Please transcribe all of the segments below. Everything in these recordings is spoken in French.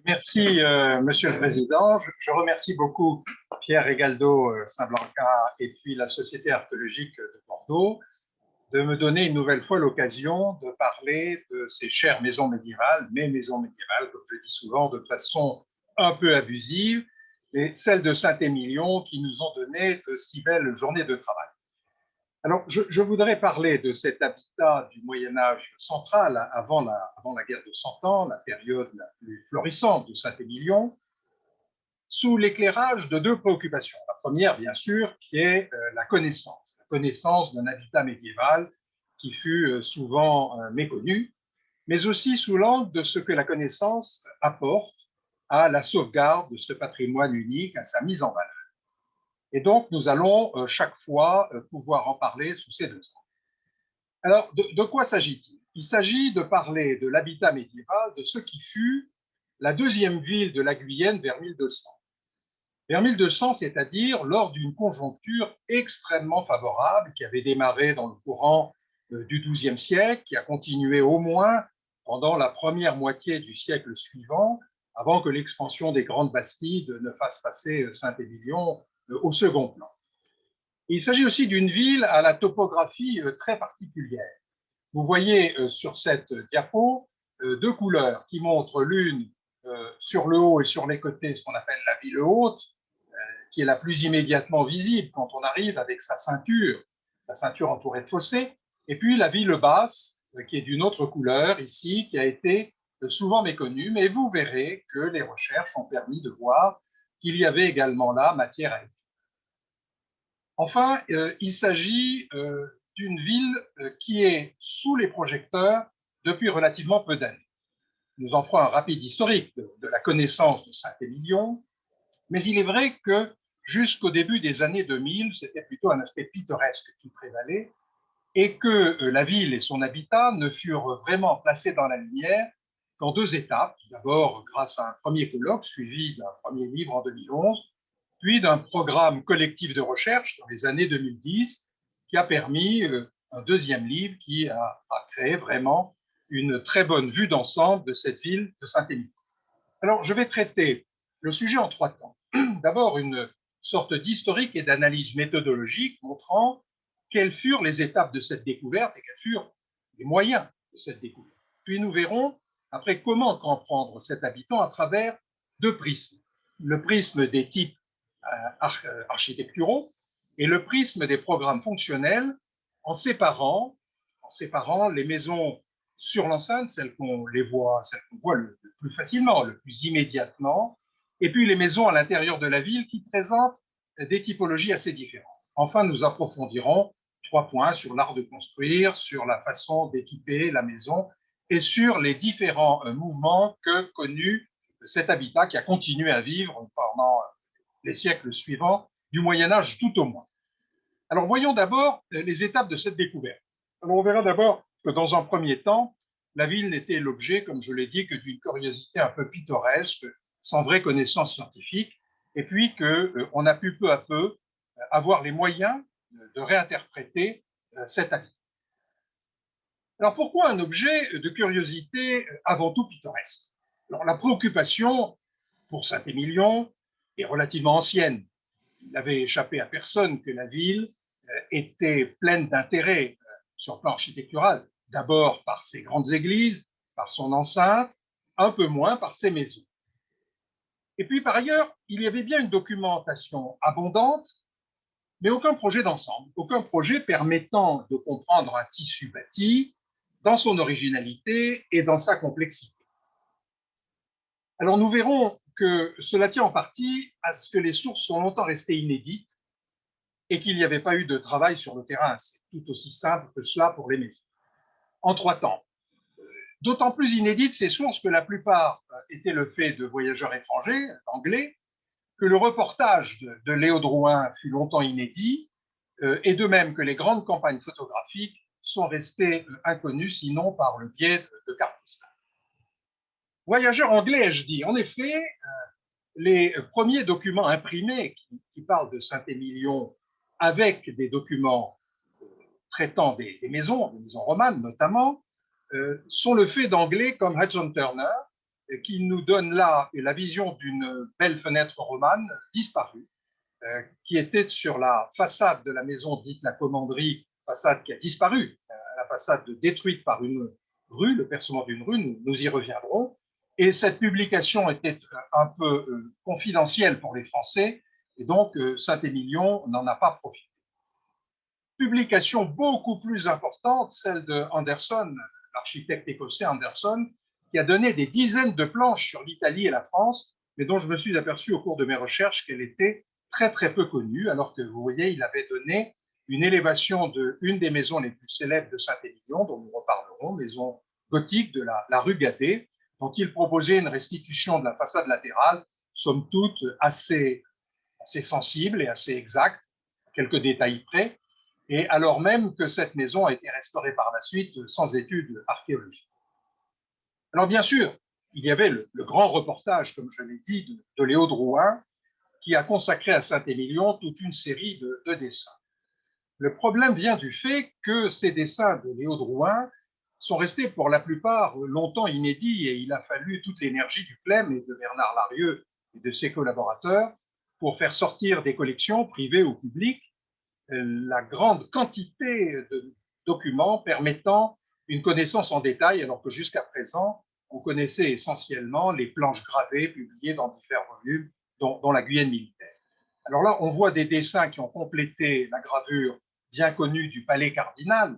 Merci, Monsieur le Président. Je remercie beaucoup Pierre Regaldo Saint-Blanca et puis la Société archéologique de Bordeaux de me donner une nouvelle fois l'occasion de parler de ces chères maisons médiévales, mes maisons médiévales, comme je dis souvent, de façon un peu abusive, et celles de Saint-Émilion qui nous ont donné de si belles journées de travail. Alors, je voudrais parler de cet habitat du Moyen-Âge central, avant la guerre de Cent Ans, la période la plus florissante de Saint-Émilion, sous l'éclairage de deux préoccupations. La première, bien sûr, qui est la connaissance d'un habitat médiéval qui fut souvent méconnu, mais aussi sous l'angle de ce que la connaissance apporte à la sauvegarde de ce patrimoine unique, à sa mise en valeur. Et donc, nous allons chaque fois pouvoir en parler sous ces deux angles. Alors, de quoi s'agit-il? Il s'agit de parler de l'habitat médiéval, de ce qui fut la deuxième ville de la Guyenne vers 1200. Vers 1200, c'est-à-dire lors d'une conjoncture extrêmement favorable qui avait démarré dans le courant du XIIe siècle, qui a continué au moins pendant la première moitié du siècle suivant, avant que l'expansion des grandes bastides ne fasse passer Saint-Émilion au second plan. Il s'agit aussi d'une ville à la topographie très particulière. Vous voyez sur cette diapo deux couleurs qui montrent l'une sur le haut et sur les côtés ce qu'on appelle la ville haute, qui est la plus immédiatement visible quand on arrive avec sa ceinture entourée de fossés, et puis la ville basse, qui est d'une autre couleur ici, qui a été souvent méconnue, mais vous verrez que les recherches ont permis de voir qu'il y avait également là matière à étude. Enfin, il s'agit d'une ville qui est sous les projecteurs depuis relativement peu d'années. Nous en ferons un rapide historique de la connaissance de Saint-Émilion, mais il est vrai que jusqu'au début des années 2000, c'était plutôt un aspect pittoresque qui prévalait, et que la ville et son habitat ne furent vraiment placés dans la lumière qu'en deux étapes. D'abord, grâce à un premier colloque suivi d'un premier livre en 2011, puis d'un programme collectif de recherche dans les années 2010, qui a permis un deuxième livre qui a créé vraiment une très bonne vue d'ensemble de cette ville de Saint-Émilion. Alors, je vais traiter le sujet en trois temps. D'abord, une sorte d'historique et d'analyse méthodologique montrant quelles furent les étapes de cette découverte et quels furent les moyens de cette découverte. Puis nous verrons après comment comprendre cet habitant à travers deux prismes. Le prisme des types architecturaux et le prisme des programmes fonctionnels en séparant les maisons sur l'enceinte, celles qu'on voit le plus facilement, le plus immédiatement, et puis les maisons à l'intérieur de la ville qui présentent des typologies assez différentes. Enfin, nous approfondirons trois points sur l'art de construire, sur la façon d'équiper la maison et sur les différents mouvements que connut cet habitat qui a continué à vivre pendant les siècles suivants, du Moyen-Âge tout au moins. Alors voyons d'abord les étapes de cette découverte. Alors on verra d'abord que dans un premier temps, la ville n'était l'objet, comme je l'ai dit, que d'une curiosité un peu pittoresque, sans vraie connaissance scientifique, et puis qu'on a pu peu à peu avoir les moyens de réinterpréter cet habitat. Alors pourquoi un objet de curiosité avant tout pittoresque? Alors la préoccupation pour Saint-Émilion est relativement ancienne. Il n'avait échappé à personne que la ville était pleine d'intérêt sur le plan architectural, d'abord par ses grandes églises, par son enceinte, un peu moins par ses maisons. Et puis par ailleurs, il y avait bien une documentation abondante, mais aucun projet d'ensemble, aucun projet permettant de comprendre un tissu bâti dans son originalité et dans sa complexité. Alors nous verrons que cela tient en partie à ce que les sources sont longtemps restées inédites et qu'il n'y avait pas eu de travail sur le terrain. C'est tout aussi simple que cela pour les maisons. En trois temps. D'autant plus inédites ces sources que la plupart étaient le fait de voyageurs étrangers, anglais, que le reportage de Léo Drouin fut longtemps inédit, et de même que les grandes campagnes photographiques sont restées inconnues, sinon par le biais de cartes postales. Voyageurs anglais, ai-je dit. En effet, les premiers documents imprimés qui parlent de Saint-Émilion avec des documents traitant des maisons romanes notamment, sont le fait d'anglais comme Hudson Turner qui nous donne là la vision d'une belle fenêtre romane disparue, qui était sur la façade de la maison dite la Commanderie, façade qui a disparu, la façade détruite par une rue, le percement d'une rue, nous y reviendrons. Et cette publication était un peu confidentielle pour les Français, et donc Saint-Émilion n'en a pas profité. Publication beaucoup plus importante, celle de Anderson, l'architecte écossais Anderson, qui a donné des dizaines de planches sur l'Italie et la France, mais dont je me suis aperçu au cours de mes recherches qu'elle était très très peu connue, alors que vous voyez, il avait donné une élévation d'une des maisons les plus célèbres de Saint-Émilion, dont nous reparlerons, maison gothique de la rue Gadet, dont il proposait une restitution de la façade latérale, somme toute assez sensible et assez exacte, quelques détails près, et alors même que cette maison a été restaurée par la suite sans études archéologiques. Alors bien sûr, il y avait le grand reportage, comme je l'ai dit, de Léo Drouin, qui a consacré à Saint-Émilion toute une série de dessins. Le problème vient du fait que ces dessins de Léo Drouin sont restés pour la plupart longtemps inédits, et il a fallu toute l'énergie du Plem et de Bernard Larieux et de ses collaborateurs pour faire sortir des collections privées ou publiques la grande quantité de documents permettant une connaissance en détail, alors que jusqu'à présent, on connaissait essentiellement les planches gravées publiées dans différents volumes, dont la Guyenne militaire. Alors là, on voit des dessins qui ont complété la gravure bien connue du palais cardinal,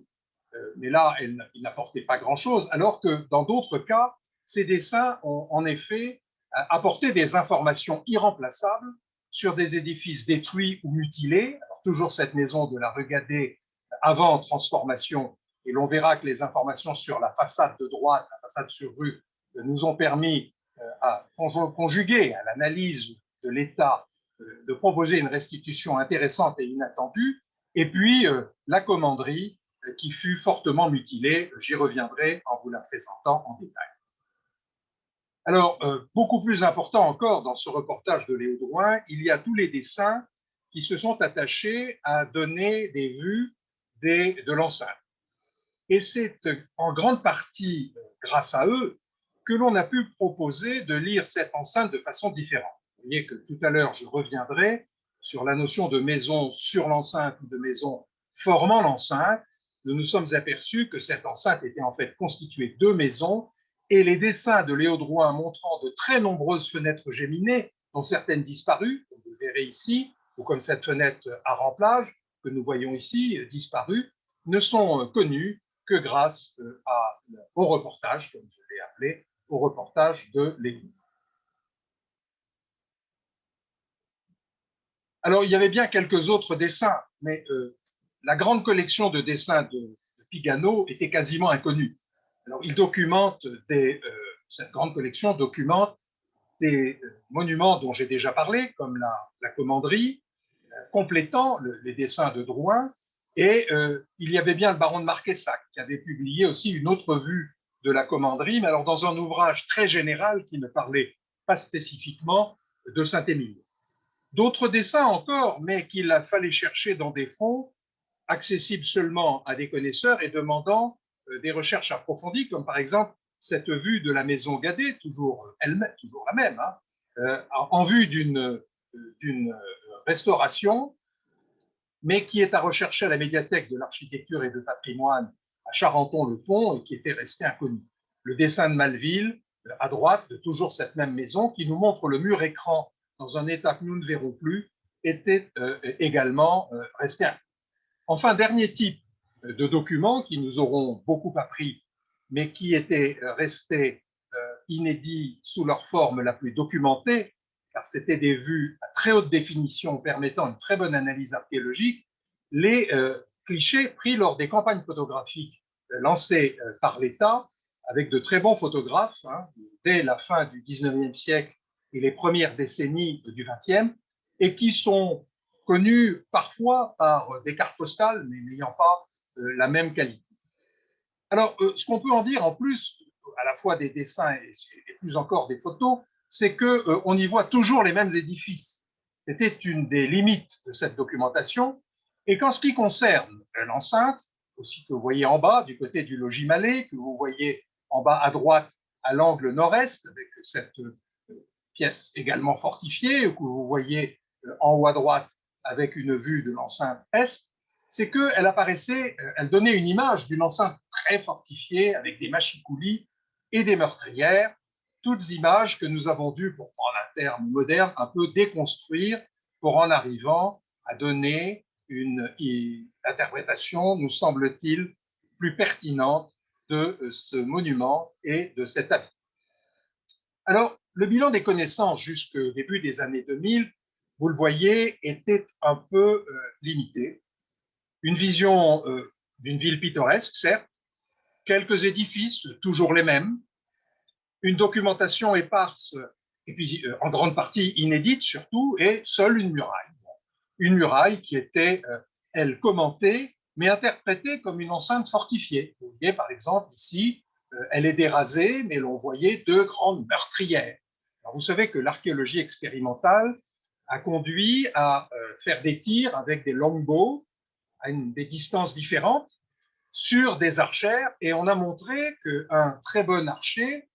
mais là, ils n'apportaient pas grand-chose, alors que dans d'autres cas, ces dessins ont en effet apporté des informations irremplaçables sur des édifices détruits ou mutilés. Alors, toujours cette maison de la rue Gadet avant transformation, et l'on verra que les informations sur la façade de droite, la façade sur rue, nous ont permis à conjuguer à l'analyse de l'État de proposer une restitution intéressante et inattendue, et puis la commanderie qui fut fortement mutilée. J'y reviendrai en vous la présentant en détail. Alors, beaucoup plus important encore dans ce reportage de Léo Drouin, il y a tous les dessins qui se sont attachés à donner des vues de l'enceinte. Et c'est en grande partie grâce à eux que l'on a pu proposer de lire cette enceinte de façon différente. Vous voyez que tout à l'heure, je reviendrai sur la notion de maison sur l'enceinte ou de maison formant l'enceinte. Nous nous sommes aperçus que cette enceinte était en fait constituée de maisons, et les dessins de Léo Drouin montrant de très nombreuses fenêtres géminées, dont certaines disparues, comme vous le verrez ici, ou comme cette fenêtre à remplage que nous voyons ici, disparue, ne sont connus que grâce au reportage, comme je l'ai appelé, au reportage de Léo. Alors, il y avait bien quelques autres dessins, mais la grande collection de dessins de Pigano était quasiment inconnue. Alors, il documente cette grande collection documente des monuments dont j'ai déjà parlé, comme la commanderie, complétant les dessins de Drouin, et il y avait bien le baron de Marquessac qui avait publié aussi une autre vue de la commanderie, mais alors dans un ouvrage très général qui ne parlait pas spécifiquement de Saint-Émilion. D'autres dessins encore, mais qu'il a fallu chercher dans des fonds accessibles seulement à des connaisseurs et demandant des recherches approfondies, comme par exemple cette vue de la maison Gadet, toujours la même, hein, en vue d'une restauration, mais qui est à rechercher à la médiathèque de l'architecture et de patrimoine à Charenton-le-Pont et qui était resté inconnu. Le dessin de Malville, à droite, de toujours cette même maison, qui nous montre le mur écran dans un état que nous ne verrons plus, était également resté inconnu. Enfin, dernier type de documents qui nous auront beaucoup appris, mais qui étaient restés inédits sous leur forme la plus documentée, car c'était des vues à très haute définition permettant une très bonne analyse archéologique, les clichés pris lors des campagnes photographiques lancées par l'État, avec de très bons photographes, hein, dès la fin du 19e siècle et les premières décennies du 20e, et qui sont connus parfois par des cartes postales, mais n'ayant pas la même qualité. Alors, ce qu'on peut en dire en plus, à la fois des dessins et plus encore des photos, c'est qu'on y voit toujours les mêmes édifices. C'était une des limites de cette documentation. Et qu'en ce qui concerne l'enceinte, aussi que vous voyez en bas, du côté du logis Mallet, que vous voyez en bas à droite à l'angle nord-est, avec cette pièce également fortifiée, que vous voyez en haut à droite avec une vue de l'enceinte est, c'est qu'elle apparaissait, elle donnait une image d'une enceinte très fortifiée avec des machicoulis et des meurtrières, toutes images que nous avons dû, pour prendre un terme moderne, un peu déconstruire pour en arrivant à donner une interprétation, nous semble-t-il, plus pertinente de ce monument et de cet habit. Alors, le bilan des connaissances jusqu'au début des années 2000, vous le voyez, était un peu limité. Une vision d'une ville pittoresque, certes, quelques édifices, toujours les mêmes, une documentation éparse, et puis en grande partie inédite surtout, et seule une muraille. Une muraille qui était, elle, commentée, mais interprétée comme une enceinte fortifiée. Vous voyez, par exemple, ici, elle est dérasée, mais l'on voyait deux grandes meurtrières. Alors, vous savez que l'archéologie expérimentale a conduit à faire des tirs avec des longbows à des distances différentes sur des archères, et on a montré qu'un très bon archer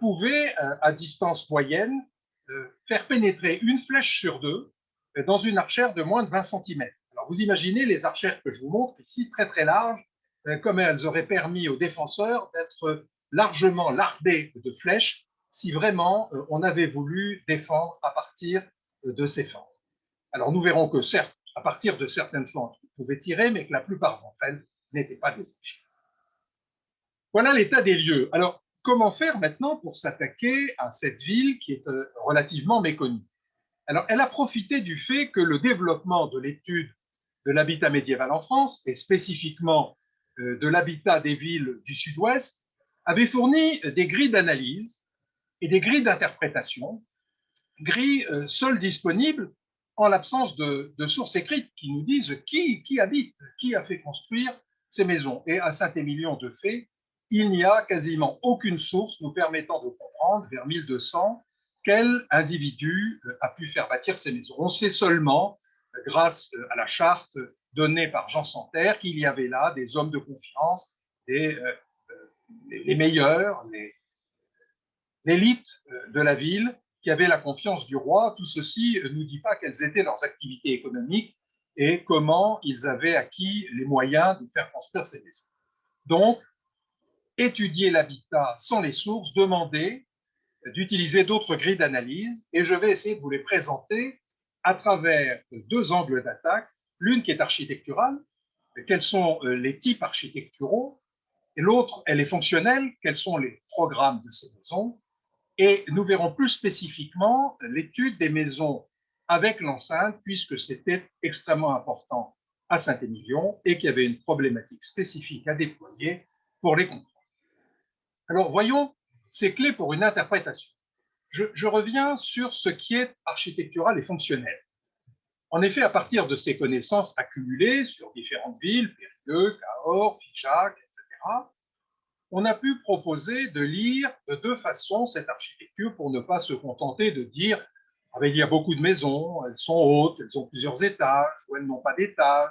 pouvait, à distance moyenne, faire pénétrer une flèche sur deux dans une archère de moins de 20 cm. Alors vous imaginez les archères que je vous montre ici, très très larges, comme elles auraient permis aux défenseurs d'être largement lardés de flèches si vraiment on avait voulu défendre à partir de ces fentes. Alors nous verrons que certes, à partir de certaines fentes, vous pouvez tirer, mais que la plupart d'entre elles n'étaient pas des archères. Voilà l'état des lieux. Alors, comment faire maintenant pour s'attaquer à cette ville qui est relativement méconnue? Alors, elle a profité du fait que le développement de l'étude de l'habitat médiéval en France, et spécifiquement de l'habitat des villes du Sud-Ouest, avait fourni des grilles d'analyse et des grilles d'interprétation, grilles seules disponibles en l'absence de sources écrites qui nous disent qui habite, qui a fait construire ces maisons. Et à Saint-Émilion, de fait, il n'y a quasiment aucune source nous permettant de comprendre, vers 1200, quel individu a pu faire bâtir ces maisons. On sait seulement, grâce à la charte donnée par Jean Santerre, qu'il y avait là des hommes de confiance, les meilleurs, l'élite de la ville, qui avaient la confiance du roi. Tout ceci ne nous dit pas quelles étaient leurs activités économiques et comment ils avaient acquis les moyens de faire construire ces maisons. Donc, étudier l'habitat sans les sources, demander d'utiliser d'autres grilles d'analyse, et je vais essayer de vous les présenter à travers deux angles d'attaque, l'une qui est architecturale, quels sont les types architecturaux, et l'autre, elle est fonctionnelle, quels sont les programmes de ces maisons, et nous verrons plus spécifiquement l'étude des maisons avec l'enceinte, puisque c'était extrêmement important à Saint-Émilion et qu'il y avait une problématique spécifique à déployer pour les comprendre. Alors, voyons ces clés pour une interprétation. Je reviens sur ce qui est architectural et fonctionnel. En effet, à partir de ces connaissances accumulées sur différentes villes, Périgueux, Cahors, Figeac, etc., on a pu proposer de lire de deux façons cette architecture pour ne pas se contenter de dire ah ben, il y a beaucoup de maisons, elles sont hautes, elles ont plusieurs étages, ou elles n'ont pas d'étage,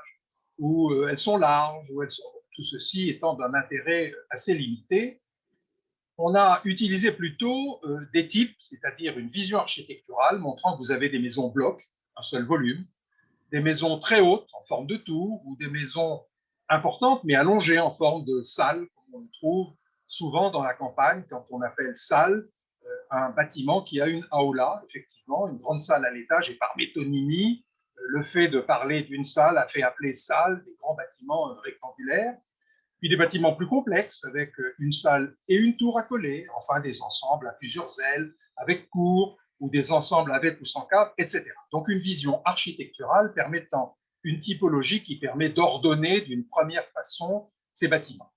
ou elles sont larges, ou elles sont... tout ceci étant d'un intérêt assez limité. On a utilisé plutôt des types, c'est-à-dire une vision architecturale montrant que vous avez des maisons blocs, un seul volume, des maisons très hautes en forme de tour, ou des maisons importantes mais allongées en forme de salle, comme on le trouve souvent dans la campagne quand on appelle salle un bâtiment qui a une aula, effectivement, une grande salle à l'étage, et par métonymie, le fait de parler d'une salle a fait appeler salle des grands bâtiments rectangulaires. Puis des bâtiments plus complexes avec une salle et une tour accolées, enfin des ensembles à plusieurs ailes avec cour ou des ensembles avec ou sans cave, etc. Donc une vision architecturale permettant une typologie qui permet d'ordonner d'une première façon ces bâtiments.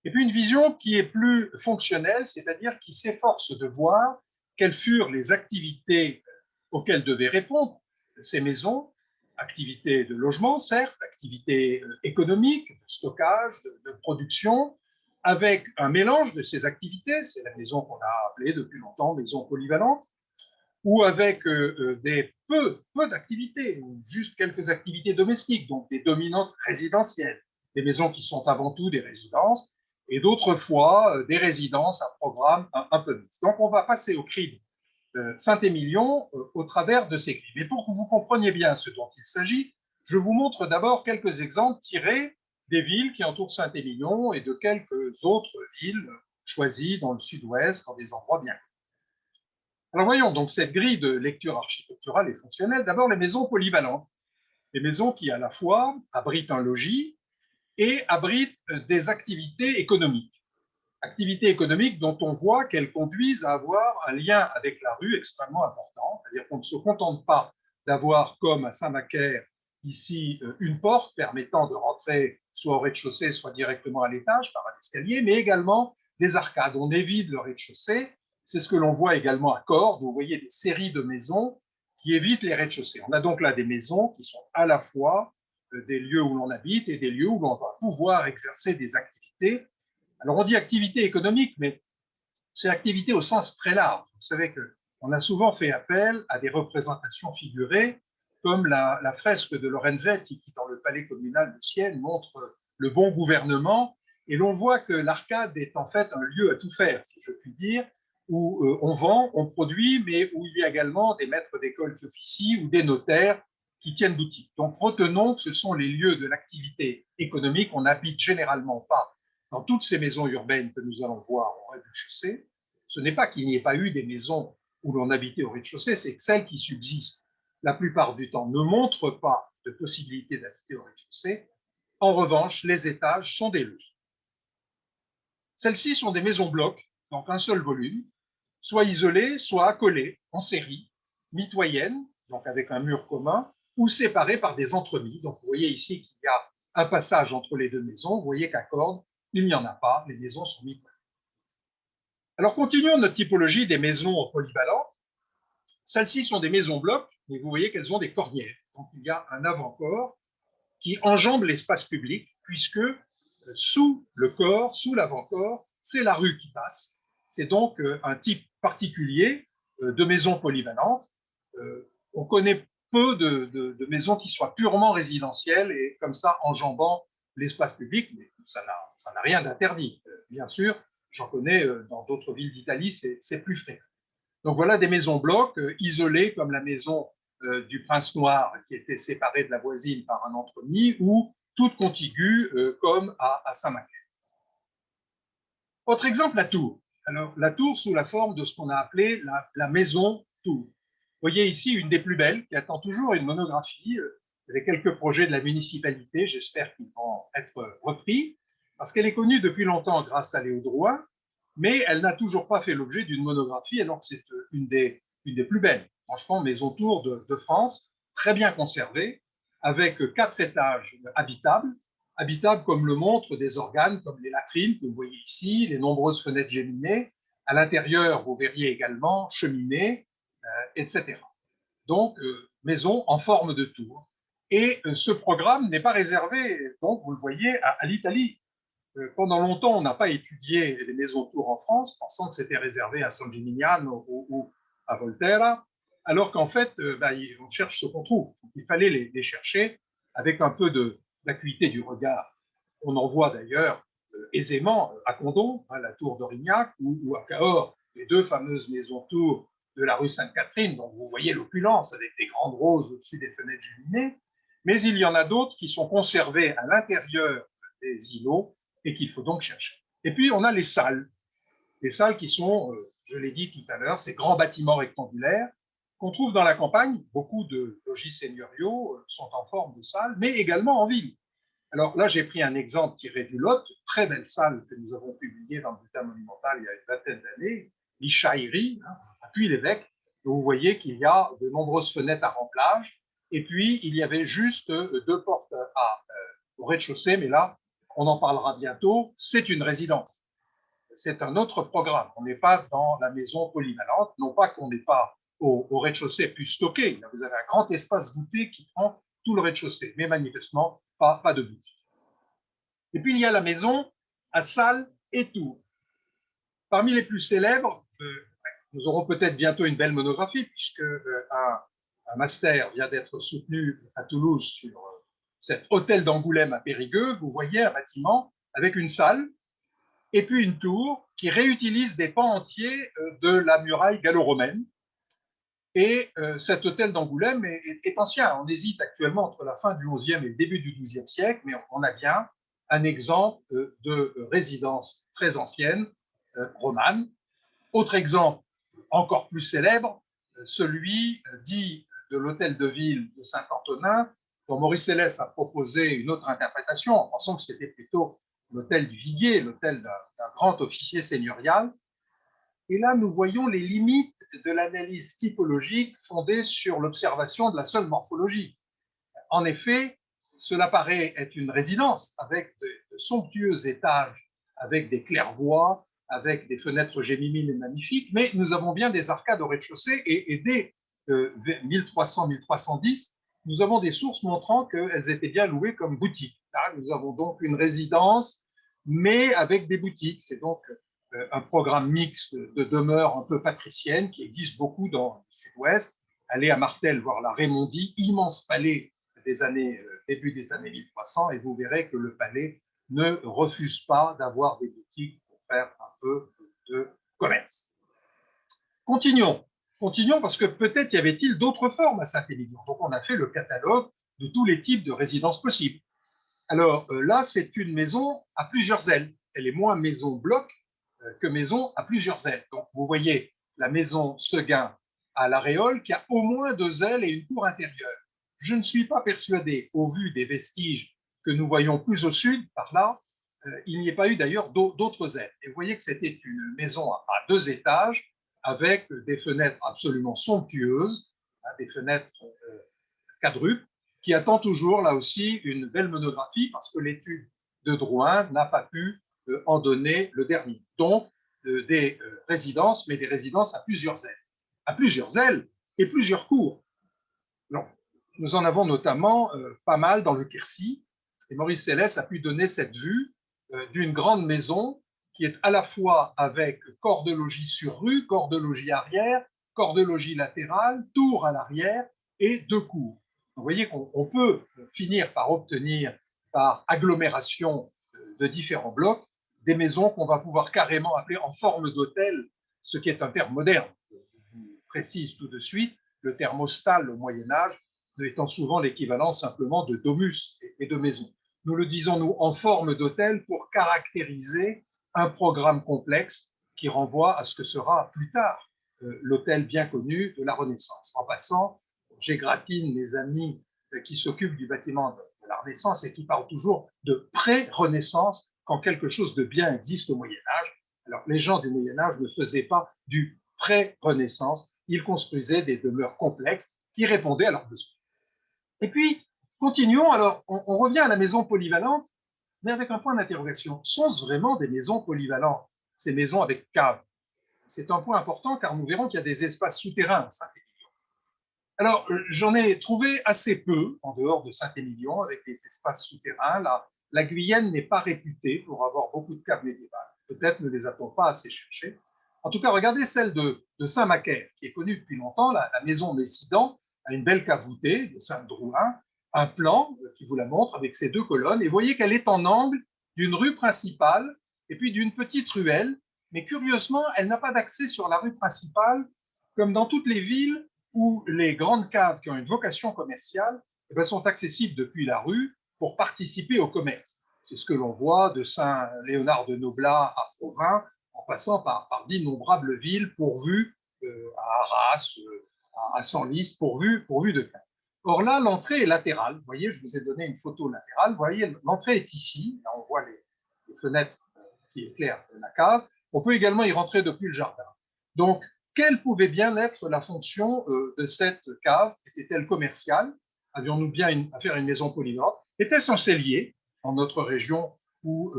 Et puis une vision qui est plus fonctionnelle, c'est-à-dire qui s'efforce de voir quelles furent les activités auxquelles devaient répondre ces maisons, activités de logement, certes, activités économiques, de stockage, de production, avec un mélange de ces activités, c'est la maison qu'on a appelée depuis longtemps maison polyvalente, ou avec peu d'activités, ou juste quelques activités domestiques, donc des dominantes résidentielles, des maisons qui sont avant tout des résidences, et d'autres fois des résidences à programme un peu mixte. Donc, on va passer au CRIB Saint-Émilion au travers de ces grilles. Mais pour que vous compreniez bien ce dont il s'agit, je vous montre d'abord quelques exemples tirés des villes qui entourent Saint-Émilion et de quelques autres villes choisies dans le sud-ouest, dans des endroits bien. Alors voyons donc cette grille de lecture architecturale et fonctionnelle. D'abord, les maisons polyvalentes. Les maisons qui à la fois abritent un logis et abritent des activités économiques. Activités économiques dont on voit qu'elles conduisent à avoir un lien avec la rue extrêmement important, c'est-à-dire qu'on ne se contente pas d'avoir, comme à Saint-Macaire, ici, une porte permettant de rentrer soit au rez-de-chaussée, soit directement à l'étage par un escalier, mais également des arcades. On évite le rez-de-chaussée. C'est ce que l'on voit également à Cordes. Vous voyez des séries de maisons qui évitent les rez-de-chaussée. On a donc là des maisons qui sont à la fois des lieux où l'on habite et des lieux où l'on va pouvoir exercer des activités. Alors on dit activité économique, mais c'est activité au sens très large. Vous savez qu'on a souvent fait appel à des représentations figurées, comme la fresque de Lorenzetti qui, dans le palais communal de Sienne, montre le bon gouvernement. Et l'on voit que l'arcade est en fait un lieu à tout faire, si je puis dire, où on vend, on produit, mais où il y a également des maîtres d'école qui officient ou des notaires qui tiennent boutique. Donc retenons que ce sont les lieux de l'activité économique. On n'habite généralement pas dans toutes ces maisons urbaines que nous allons voir au rez-de-chaussée. Ce n'est pas qu'il n'y ait pas eu des maisons où l'on habitait au rez-de-chaussée, c'est que celles qui subsistent la plupart du temps ne montrent pas de possibilité d'habiter au rez-de-chaussée. En revanche, les étages sont des logis. Celles-ci sont des maisons blocs, donc un seul volume, soit isolées, soit accolées en série, mitoyennes, donc avec un mur commun, ou séparées par des entremis. Donc vous voyez ici qu'il y a un passage entre les deux maisons. Vous voyez qu'à Cordes, il n'y en a pas, les maisons sont mises. Alors continuons notre typologie des maisons polyvalentes. Celles-ci sont des maisons blocs, mais vous voyez qu'elles ont des cornières. Donc il y a un avant-corps qui enjambe l'espace public, puisque sous le corps, sous l'avant-corps, c'est la rue qui passe. C'est donc un type particulier de maison polyvalente. On connaît peu de maisons qui soient purement résidentielles et comme ça enjambant l'espace public, mais ça n'a rien d'interdit. Bien sûr, j'en connais dans d'autres villes d'Italie, c'est plus fréquent. Donc voilà des maisons blocs isolées comme la maison du Prince Noir qui était séparée de la voisine par un entremis ou toutes contiguës comme à Saint-Macaire. Autre exemple, la tour. Alors la tour sous la forme de ce qu'on a appelé la maison tour. Vous voyez ici une des plus belles qui attend toujours une monographie avec quelques projets de la municipalité. J'espère qu'ils vont être repris parce qu'elle est connue depuis longtemps grâce à Léo Drouin, mais elle n'a toujours pas fait l'objet d'une monographie alors que c'est une des plus belles. Franchement, maison tour de France, très bien conservée, avec 4 étages habitables comme le montrent des organes comme les latrines que vous voyez ici, les nombreuses fenêtres géminées. À l'intérieur, vous verriez également cheminées, etc. Donc, maison en forme de tour. Et ce programme n'est pas réservé, donc vous le voyez, à l'Italie. Pendant longtemps, on n'a pas étudié les maisons tours en France, pensant que c'était réservé à San Gimignano ou à Volterra, alors qu'en fait, on cherche ce qu'on trouve. Il fallait les chercher avec un peu d'acuité du regard. On en voit d'ailleurs aisément à Condom, à la tour d'Aurignac, ou à Cahors, les deux fameuses maisons tours de la rue Sainte-Catherine, dont vous voyez l'opulence avec des grandes roses au-dessus des fenêtres géminées. Mais il y en a d'autres qui sont conservées à l'intérieur des îlots et qu'il faut donc chercher. Et puis, on a les salles qui sont, je l'ai dit tout à l'heure, ces grands bâtiments rectangulaires qu'on trouve dans la campagne. Beaucoup de logis seigneuriaux sont en forme de salles, mais également en ville. Alors là, j'ai pris un exemple tiré du Lot, très belle salle que nous avons publiée dans le bulletin monumental il y a une vingtaine d'années, l'Ichaïri, à Puy-l'Évêque. Vous voyez qu'il y a de nombreuses fenêtres à remplage, et puis il y avait juste 2 portes au rez-de-chaussée, mais là, on en parlera bientôt, c'est une résidence. C'est un autre programme. On n'est pas dans la maison polyvalente, non pas qu'on n'est pas au rez-de-chaussée plus stocké. Là, vous avez un grand espace voûté qui prend tout le rez-de-chaussée, mais manifestement, pas de boutique. Et puis, il y a la maison à salle et tour. Parmi les plus célèbres, nous aurons peut-être bientôt une belle monographie, puisque un master vient d'être soutenu à Toulouse sur cet hôtel d'Angoulême à Périgueux. Vous voyez un bâtiment avec une salle et puis une tour qui réutilise des pans entiers de la muraille gallo-romaine. Et cet hôtel d'Angoulême est ancien. On hésite actuellement entre la fin du XIe et le début du XIIe siècle, mais on a bien un exemple de résidence très ancienne, romane. Autre exemple encore plus célèbre, celui dit de l'hôtel de ville de Saint-Antonin, dont Maurice Célès a proposé une autre interprétation, en pensant que c'était plutôt l'hôtel du Viguier, l'hôtel d'un grand officier seigneurial. Et là, nous voyons les limites de l'analyse typologique fondée sur l'observation de la seule morphologie. En effet, cela paraît être une résidence avec de somptueux étages, avec des claires-voies, avec des fenêtres gémimines et magnifiques, mais nous avons bien des arcades au rez-de-chaussée et dès 1300-1310, nous avons des sources montrant qu'elles étaient bien louées comme boutiques. Là, nous avons donc une résidence, mais avec des boutiques. C'est donc un programme mixte de demeures un peu patriciennes qui existe beaucoup dans le sud-ouest. Allez à Martel voir la Raymondie, immense palais des années, début des années 1300, et vous verrez que le palais ne refuse pas d'avoir des boutiques pour faire un peu de commerce. Continuons. Continuons parce que peut-être y avait-il d'autres formes à Saint-Émilion. Donc on a fait le catalogue de tous les types de résidences possibles. Alors là, c'est une maison à plusieurs ailes. Elle est moins maison bloc que maison à plusieurs ailes. Donc vous voyez la maison Seguin à l'Aréole qui a au moins 2 ailes et une cour intérieure. Je ne suis pas persuadé, au vu des vestiges que nous voyons plus au sud, par là, il n'y ait pas eu d'ailleurs d'autres ailes. Et vous voyez que c'était une maison à 2 étages avec des fenêtres absolument somptueuses, des fenêtres quadruples, qui attend toujours là aussi une belle monographie parce que l'étude de Drouin n'a pas pu en donner le dernier. Donc, des résidences, mais des résidences à plusieurs ailes. À plusieurs ailes et plusieurs cours. Donc, nous en avons notamment pas mal dans le Quercy, et Maurice Célès a pu donner cette vue d'une grande maison qui est à la fois avec corps de logis sur rue, corps de logis arrière, corps de logis latéral, tour à l'arrière et 2 cours. Vous voyez qu'on peut finir par obtenir, par agglomération de différents blocs, des maisons qu'on va pouvoir carrément appeler en forme d'hôtel, ce qui est un terme moderne. Je vous précise tout de suite, le terme hostal au Moyen-Âge étant souvent l'équivalent simplement de domus et de maison. Nous le disons, nous, en forme d'hôtel pour caractériser un programme complexe qui renvoie à ce que sera plus tard l'hôtel bien connu de la Renaissance. En passant, j'égratine les amis qui s'occupent du bâtiment de la Renaissance et qui parlent toujours de pré-Renaissance quand quelque chose de bien existe au Moyen-Âge. Alors, les gens du Moyen-Âge ne faisaient pas du pré-Renaissance, ils construisaient des demeures complexes qui répondaient à leurs besoins. Et puis, continuons. Alors, on revient à la maison polyvalente, mais avec un point d'interrogation. Sont-ce vraiment des maisons polyvalentes, ces maisons avec cave? C'est un point important car nous verrons qu'il y a des espaces souterrains à Saint-Émilion. Alors, j'en ai trouvé assez peu en dehors de Saint-Émilion avec des espaces souterrains. La Guyenne n'est pas réputée pour avoir beaucoup de caves médiévales. Peut-être ne les a-t-on pas assez cherchées. En tout cas, regardez celle de Saint-Macaire, qui est connue depuis longtemps, la maison Messidant, a une belle cave voûtée de Saint-Drouin, un plan qui vous la montre avec ses 2 colonnes, et voyez qu'elle est en angle d'une rue principale et puis d'une petite ruelle, mais curieusement, elle n'a pas d'accès sur la rue principale, comme dans toutes les villes où les grandes caves qui ont une vocation commerciale sont accessibles depuis la rue pour participer au commerce. C'est ce que l'on voit de Saint-Léonard de Noblat à Provins, en passant par d'innombrables villes pourvues à Arras, à Senlis, pourvues de caves. Or là, l'entrée est latérale. Vous voyez, je vous ai donné une photo latérale. Vous voyez, l'entrée est ici. Là, on voit les fenêtres qui éclairent la cave. On peut également y rentrer depuis le jardin. Donc, quelle pouvait bien être la fonction de cette cave? Était-elle commerciale? Avions-nous bien à faire une maison polyvalente? Était-ce un cellier en notre région où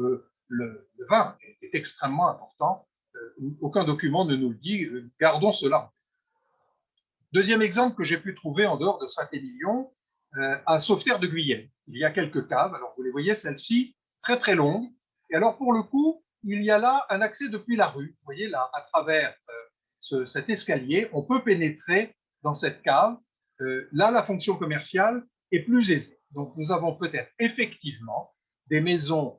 le vin est extrêmement important? Aucun document ne nous le dit. Gardons cela. Deuxième exemple que j'ai pu trouver en dehors de Saint-Émilion, à Sauveterre de Guyenne. Il y a quelques caves. Alors, vous les voyez, celle-ci, très très longue. Et alors, pour le coup, il y a là un accès depuis la rue. Vous voyez, là, à travers cet escalier, on peut pénétrer dans cette cave. Là, la fonction commerciale est plus aisée. Donc, nous avons peut-être effectivement des maisons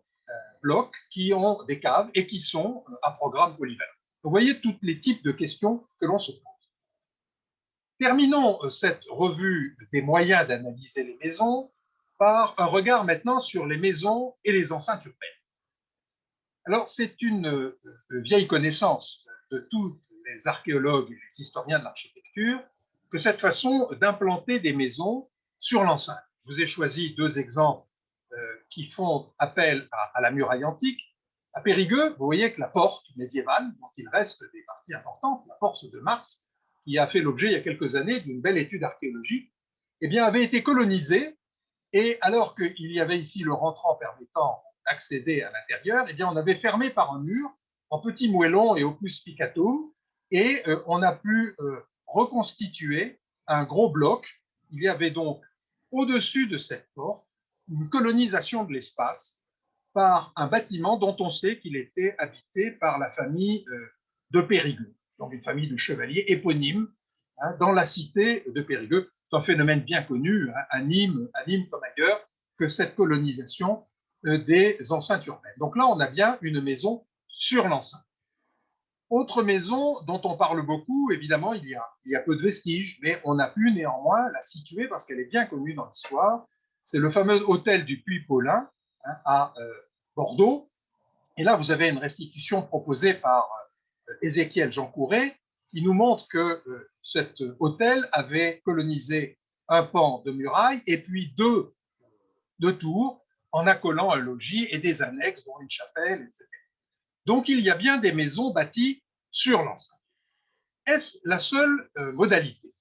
blocs qui ont des caves et qui sont à programme polyvalent. Vous voyez tous les types de questions que l'on se pose. Terminons cette revue des moyens d'analyser les maisons par un regard maintenant sur les maisons et les enceintes urbaines. Alors, c'est une vieille connaissance de tous les archéologues et les historiens de l'architecture que cette façon d'implanter des maisons sur l'enceinte. Je vous ai choisi deux exemples qui font appel à la muraille antique. À Périgueux, vous voyez que la porte médiévale, dont il reste des parties importantes, la porte de Mars, qui a fait l'objet il y a quelques années d'une belle étude archéologique, eh bien, avait été colonisée, et alors qu'il y avait ici le rentrant permettant d'accéder à l'intérieur, eh bien, on avait fermé par un mur en petit moellon et opus picatum, et on a pu reconstituer un gros bloc. Il y avait donc au-dessus de cette porte une colonisation de l'espace par un bâtiment dont on sait qu'il était habité par la famille de Périgueux, donc une famille de chevaliers éponymes dans la cité de Périgueux. C'est un phénomène bien connu à Nîmes comme ailleurs, que cette colonisation des enceintes urbaines. Donc là, on a bien une maison sur l'enceinte. Autre maison dont on parle beaucoup, évidemment, il y a peu de vestiges, mais on a pu néanmoins la situer parce qu'elle est bien connue dans l'histoire. C'est le fameux hôtel du Puy-Paulin à Bordeaux. Et là, vous avez une restitution proposée par Ézéchiel Jean Couret qui nous montre que cet hôtel avait colonisé un pan de muraille et puis deux tours en accolant un logis et des annexes, dont une chapelle, etc. Donc, il y a bien des maisons bâties sur l'enceinte. Est-ce la seule modalité?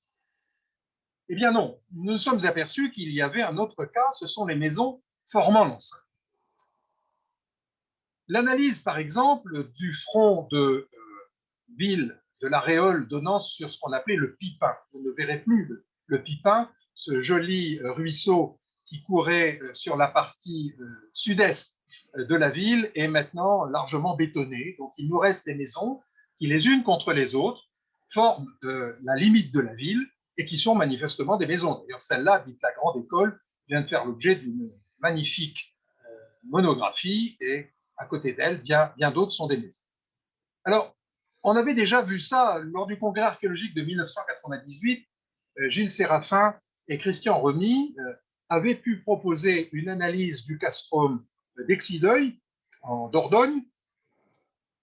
Eh bien non, nous nous sommes aperçus qu'il y avait un autre cas, ce sont les maisons formant l'enceinte. L'analyse, par exemple, du front de ville de l'aréole donnant sur ce qu'on appelait le Pipin. Vous ne verrez plus le Pipin, ce joli ruisseau qui courait sur la partie sud-est de la ville est maintenant largement bétonné. Donc il nous reste des maisons qui, les unes contre les autres, forment la limite de la ville et qui sont manifestement des maisons. D'ailleurs, celle-là, dite la Grande École, vient de faire l'objet d'une magnifique monographie et à côté d'elle, bien d'autres sont des maisons. Alors, on avait déjà vu ça lors du congrès archéologique de 1998. Gilles Séraphin et Christian Remy avaient pu proposer une analyse du castrum d'Exideuil, en Dordogne,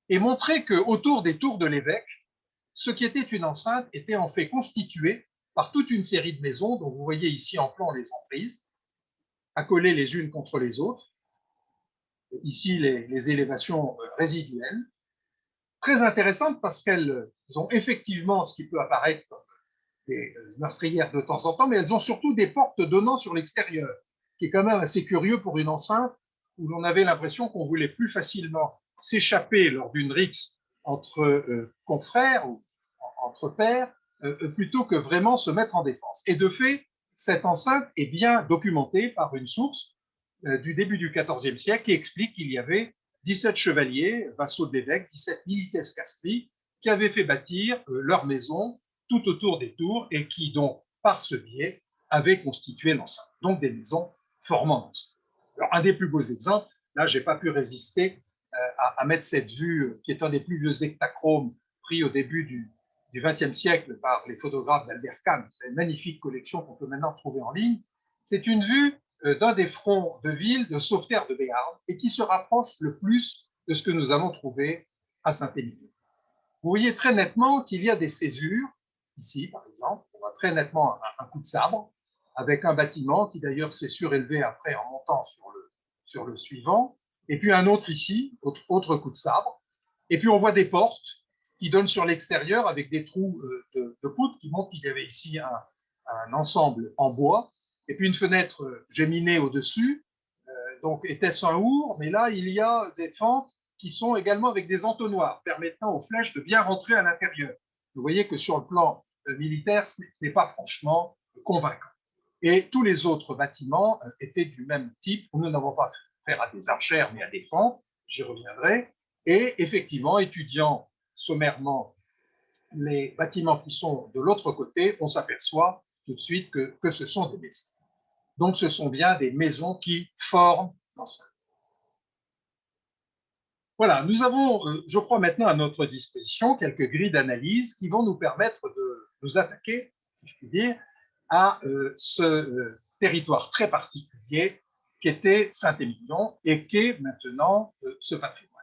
et montrer qu'autour des tours de l'évêque, ce qui était une enceinte était en fait constitué par toute une série de maisons, dont vous voyez ici en plan les emprises, accolées les unes contre les autres. Ici, les élévations résiduelles, très intéressantes parce qu'elles ont effectivement ce qui peut apparaître comme des meurtrières de temps en temps, mais elles ont surtout des portes donnant sur l'extérieur, qui est quand même assez curieux pour une enceinte où l'on avait l'impression qu'on voulait plus facilement s'échapper lors d'une rixe entre confrères ou entre pairs, plutôt que vraiment se mettre en défense. Et de fait, cette enceinte est bien documentée par une source du début du XIVe siècle qui explique qu'il y avait 17 chevaliers, vassaux de l'évêque, 17 milites castri, qui avaient fait bâtir leur maison tout autour des tours et qui, donc, par ce biais, avaient constitué l'enceinte. Donc, des maisons formant l'enceinte. Alors, un des plus beaux exemples, là, je n'ai pas pu résister à mettre cette vue, qui est un des plus vieux hectachromes pris au début du XXe siècle par les photographes d'Albert Kahn. C'est une magnifique collection qu'on peut maintenant trouver en ligne. C'est une vue d'un des fronts de ville de Sauveterre de Béarn et qui se rapproche le plus de ce que nous allons trouver à Saint-Émilion. Vous voyez très nettement qu'il y a des césures, ici par exemple, on voit très nettement un coup de sabre, avec un bâtiment qui d'ailleurs s'est surélevé après en montant sur le suivant, et puis un autre ici, autre coup de sabre, et puis on voit des portes qui donnent sur l'extérieur avec des trous de poutres qui montrent qu'il y avait ici un ensemble en bois, et puis une fenêtre géminée au-dessus. Donc, était-ce un our? Mais là, il y a des fentes qui sont également avec des entonnoirs permettant aux flèches de bien rentrer à l'intérieur. Vous voyez que sur le plan militaire, ce n'est pas franchement convaincant. Et tous les autres bâtiments étaient du même type. Nous n'avons pas affaire à des archères, mais à des fentes, j'y reviendrai. Et effectivement, étudiant sommairement les bâtiments qui sont de l'autre côté, on s'aperçoit tout de suite que ce sont des maisons. Donc, ce sont bien des maisons qui forment l'enceinte. Voilà, nous avons, je crois, maintenant à notre disposition quelques grilles d'analyse qui vont nous permettre de nous attaquer, si je puis dire, à ce territoire très particulier qu'était Saint-Émilion et qu'est maintenant ce patrimoine.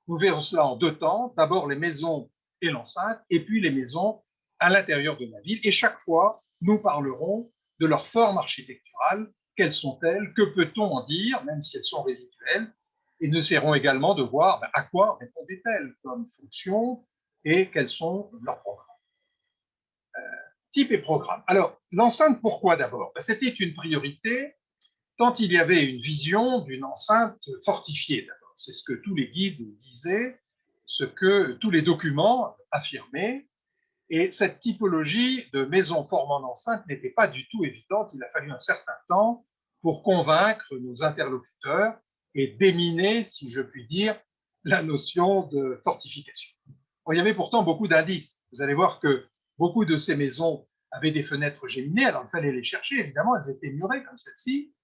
Nous verrons cela en deux temps, d'abord les maisons et l'enceinte, et puis les maisons à l'intérieur de la ville. Et chaque fois, nous parlerons de leur forme architecturale, quelles sont-elles, que peut-on en dire, même si elles sont résiduelles, et nous essaierons également de voir à quoi répondaient-elles comme fonction et quels sont leurs programmes. Type et programme. Alors, l'enceinte, pourquoi d'abord? C'était une priorité tant il y avait une vision d'une enceinte fortifiée d'abord. C'est ce que tous les guides disaient, ce que tous les documents affirmaient. Et cette typologie de maison formant l'enceinte n'était pas du tout évidente. Il a fallu un certain temps pour convaincre nos interlocuteurs et déminer, si je puis dire, la notion de fortification. Bon, il y avait pourtant beaucoup d'indices. Vous allez voir que beaucoup de ces maisons avaient des fenêtres géminées. Alors, il fallait les chercher, évidemment, elles étaient murées comme celle-ci.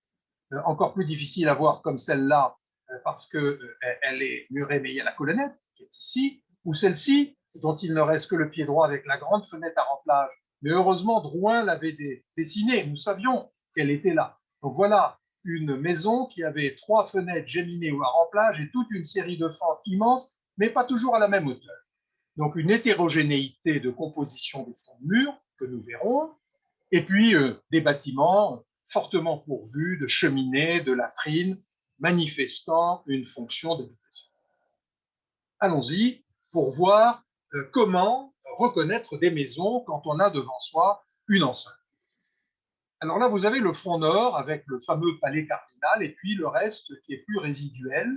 Encore plus difficile à voir comme celle-là, parce qu'elle est murée, mais il y a la colonnette qui est ici, ou celle-ci, dont il ne reste que le pied droit avec la grande fenêtre à remplage. Mais heureusement, Drouin l'avait dessinée, nous savions qu'elle était là. Donc voilà une maison qui avait 3 fenêtres géminées ou à remplage et toute une série de fentes immenses, mais pas toujours à la même hauteur. Donc une hétérogénéité de composition des fonds de mur que nous verrons, et puis des bâtiments fortement pourvus de cheminées, de latrines, manifestant une fonction d'habitation. Allons-y pour voir comment reconnaître des maisons quand on a devant soi une enceinte. Alors là, vous avez le front nord avec le fameux palais cardinal et puis le reste qui est plus résiduel,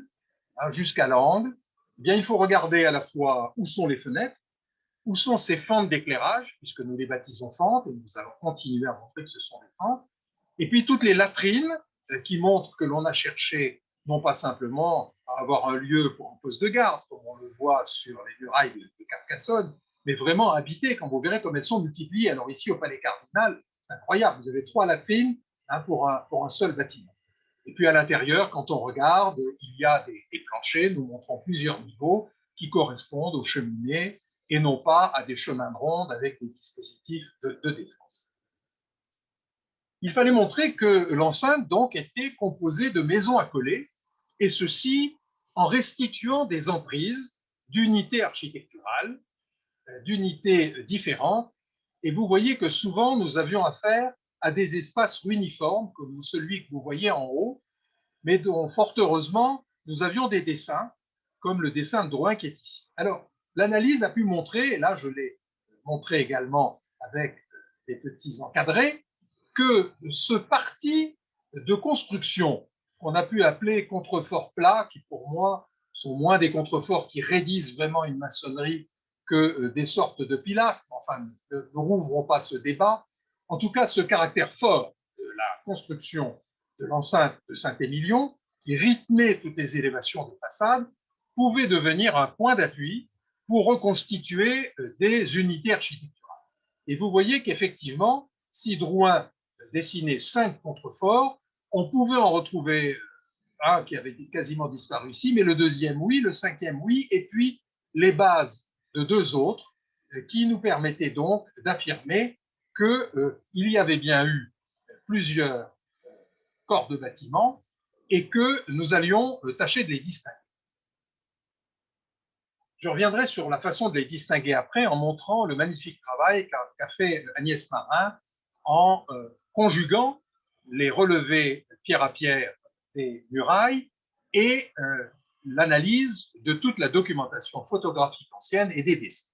hein, jusqu'à l'angle. Eh bien, il faut regarder à la fois où sont les fenêtres, où sont ces fentes d'éclairage, puisque nous les baptisons fentes, et nous allons continuer à montrer que ce sont des fentes, et puis toutes les latrines qui montrent que l'on a cherché non pas simplement à avoir un lieu pour un poste de garde, comme on le voit sur les murailles de Carcassonne, mais vraiment à habiter, quand vous verrez comme elles sont multipliées. Alors ici, au Palais Cardinal, c'est incroyable, vous avez 3 latrines hein, pour un seul bâtiment. Et puis à l'intérieur, quand on regarde, il y a des planchers, nous montrons plusieurs niveaux qui correspondent aux cheminées et non pas à des chemins de ronde avec des dispositifs de défense. Il fallait montrer que l'enceinte donc était composée de maisons accolées, et ceci en restituant des emprises d'unités architecturales, d'unités différentes. Et vous voyez que souvent nous avions affaire à des espaces uniformes, comme celui que vous voyez en haut, mais dont fort heureusement nous avions des dessins, comme le dessin de Drouin qui est ici. Alors, l'analyse a pu montrer, et là je l'ai montré également avec des petits encadrés, que ce parti de construction qu'on a pu appeler contreforts plats, qui pour moi sont moins des contreforts qui raidissent vraiment une maçonnerie que des sortes de pilastres, enfin, ne rouvrons pas ce débat. En tout cas, ce caractère fort de la construction de l'enceinte de Saint-Émilion, qui rythmait toutes les élévations de façade, pouvait devenir un point d'appui pour reconstituer des unités architecturales. Et vous voyez qu'effectivement, si Drouin dessinait 5 contreforts, on pouvait en retrouver un qui avait quasiment disparu ici, mais le deuxième oui, le cinquième oui, et puis les bases de 2 autres qui nous permettaient donc d'affirmer qu'il y avait bien eu plusieurs corps de bâtiments et que nous allions tâcher de les distinguer. Je reviendrai sur la façon de les distinguer après en montrant le magnifique travail qu'a fait Agnès Marin en conjuguant les relevés pierre à pierre des murailles et l'analyse de toute la documentation photographique ancienne et des dessins.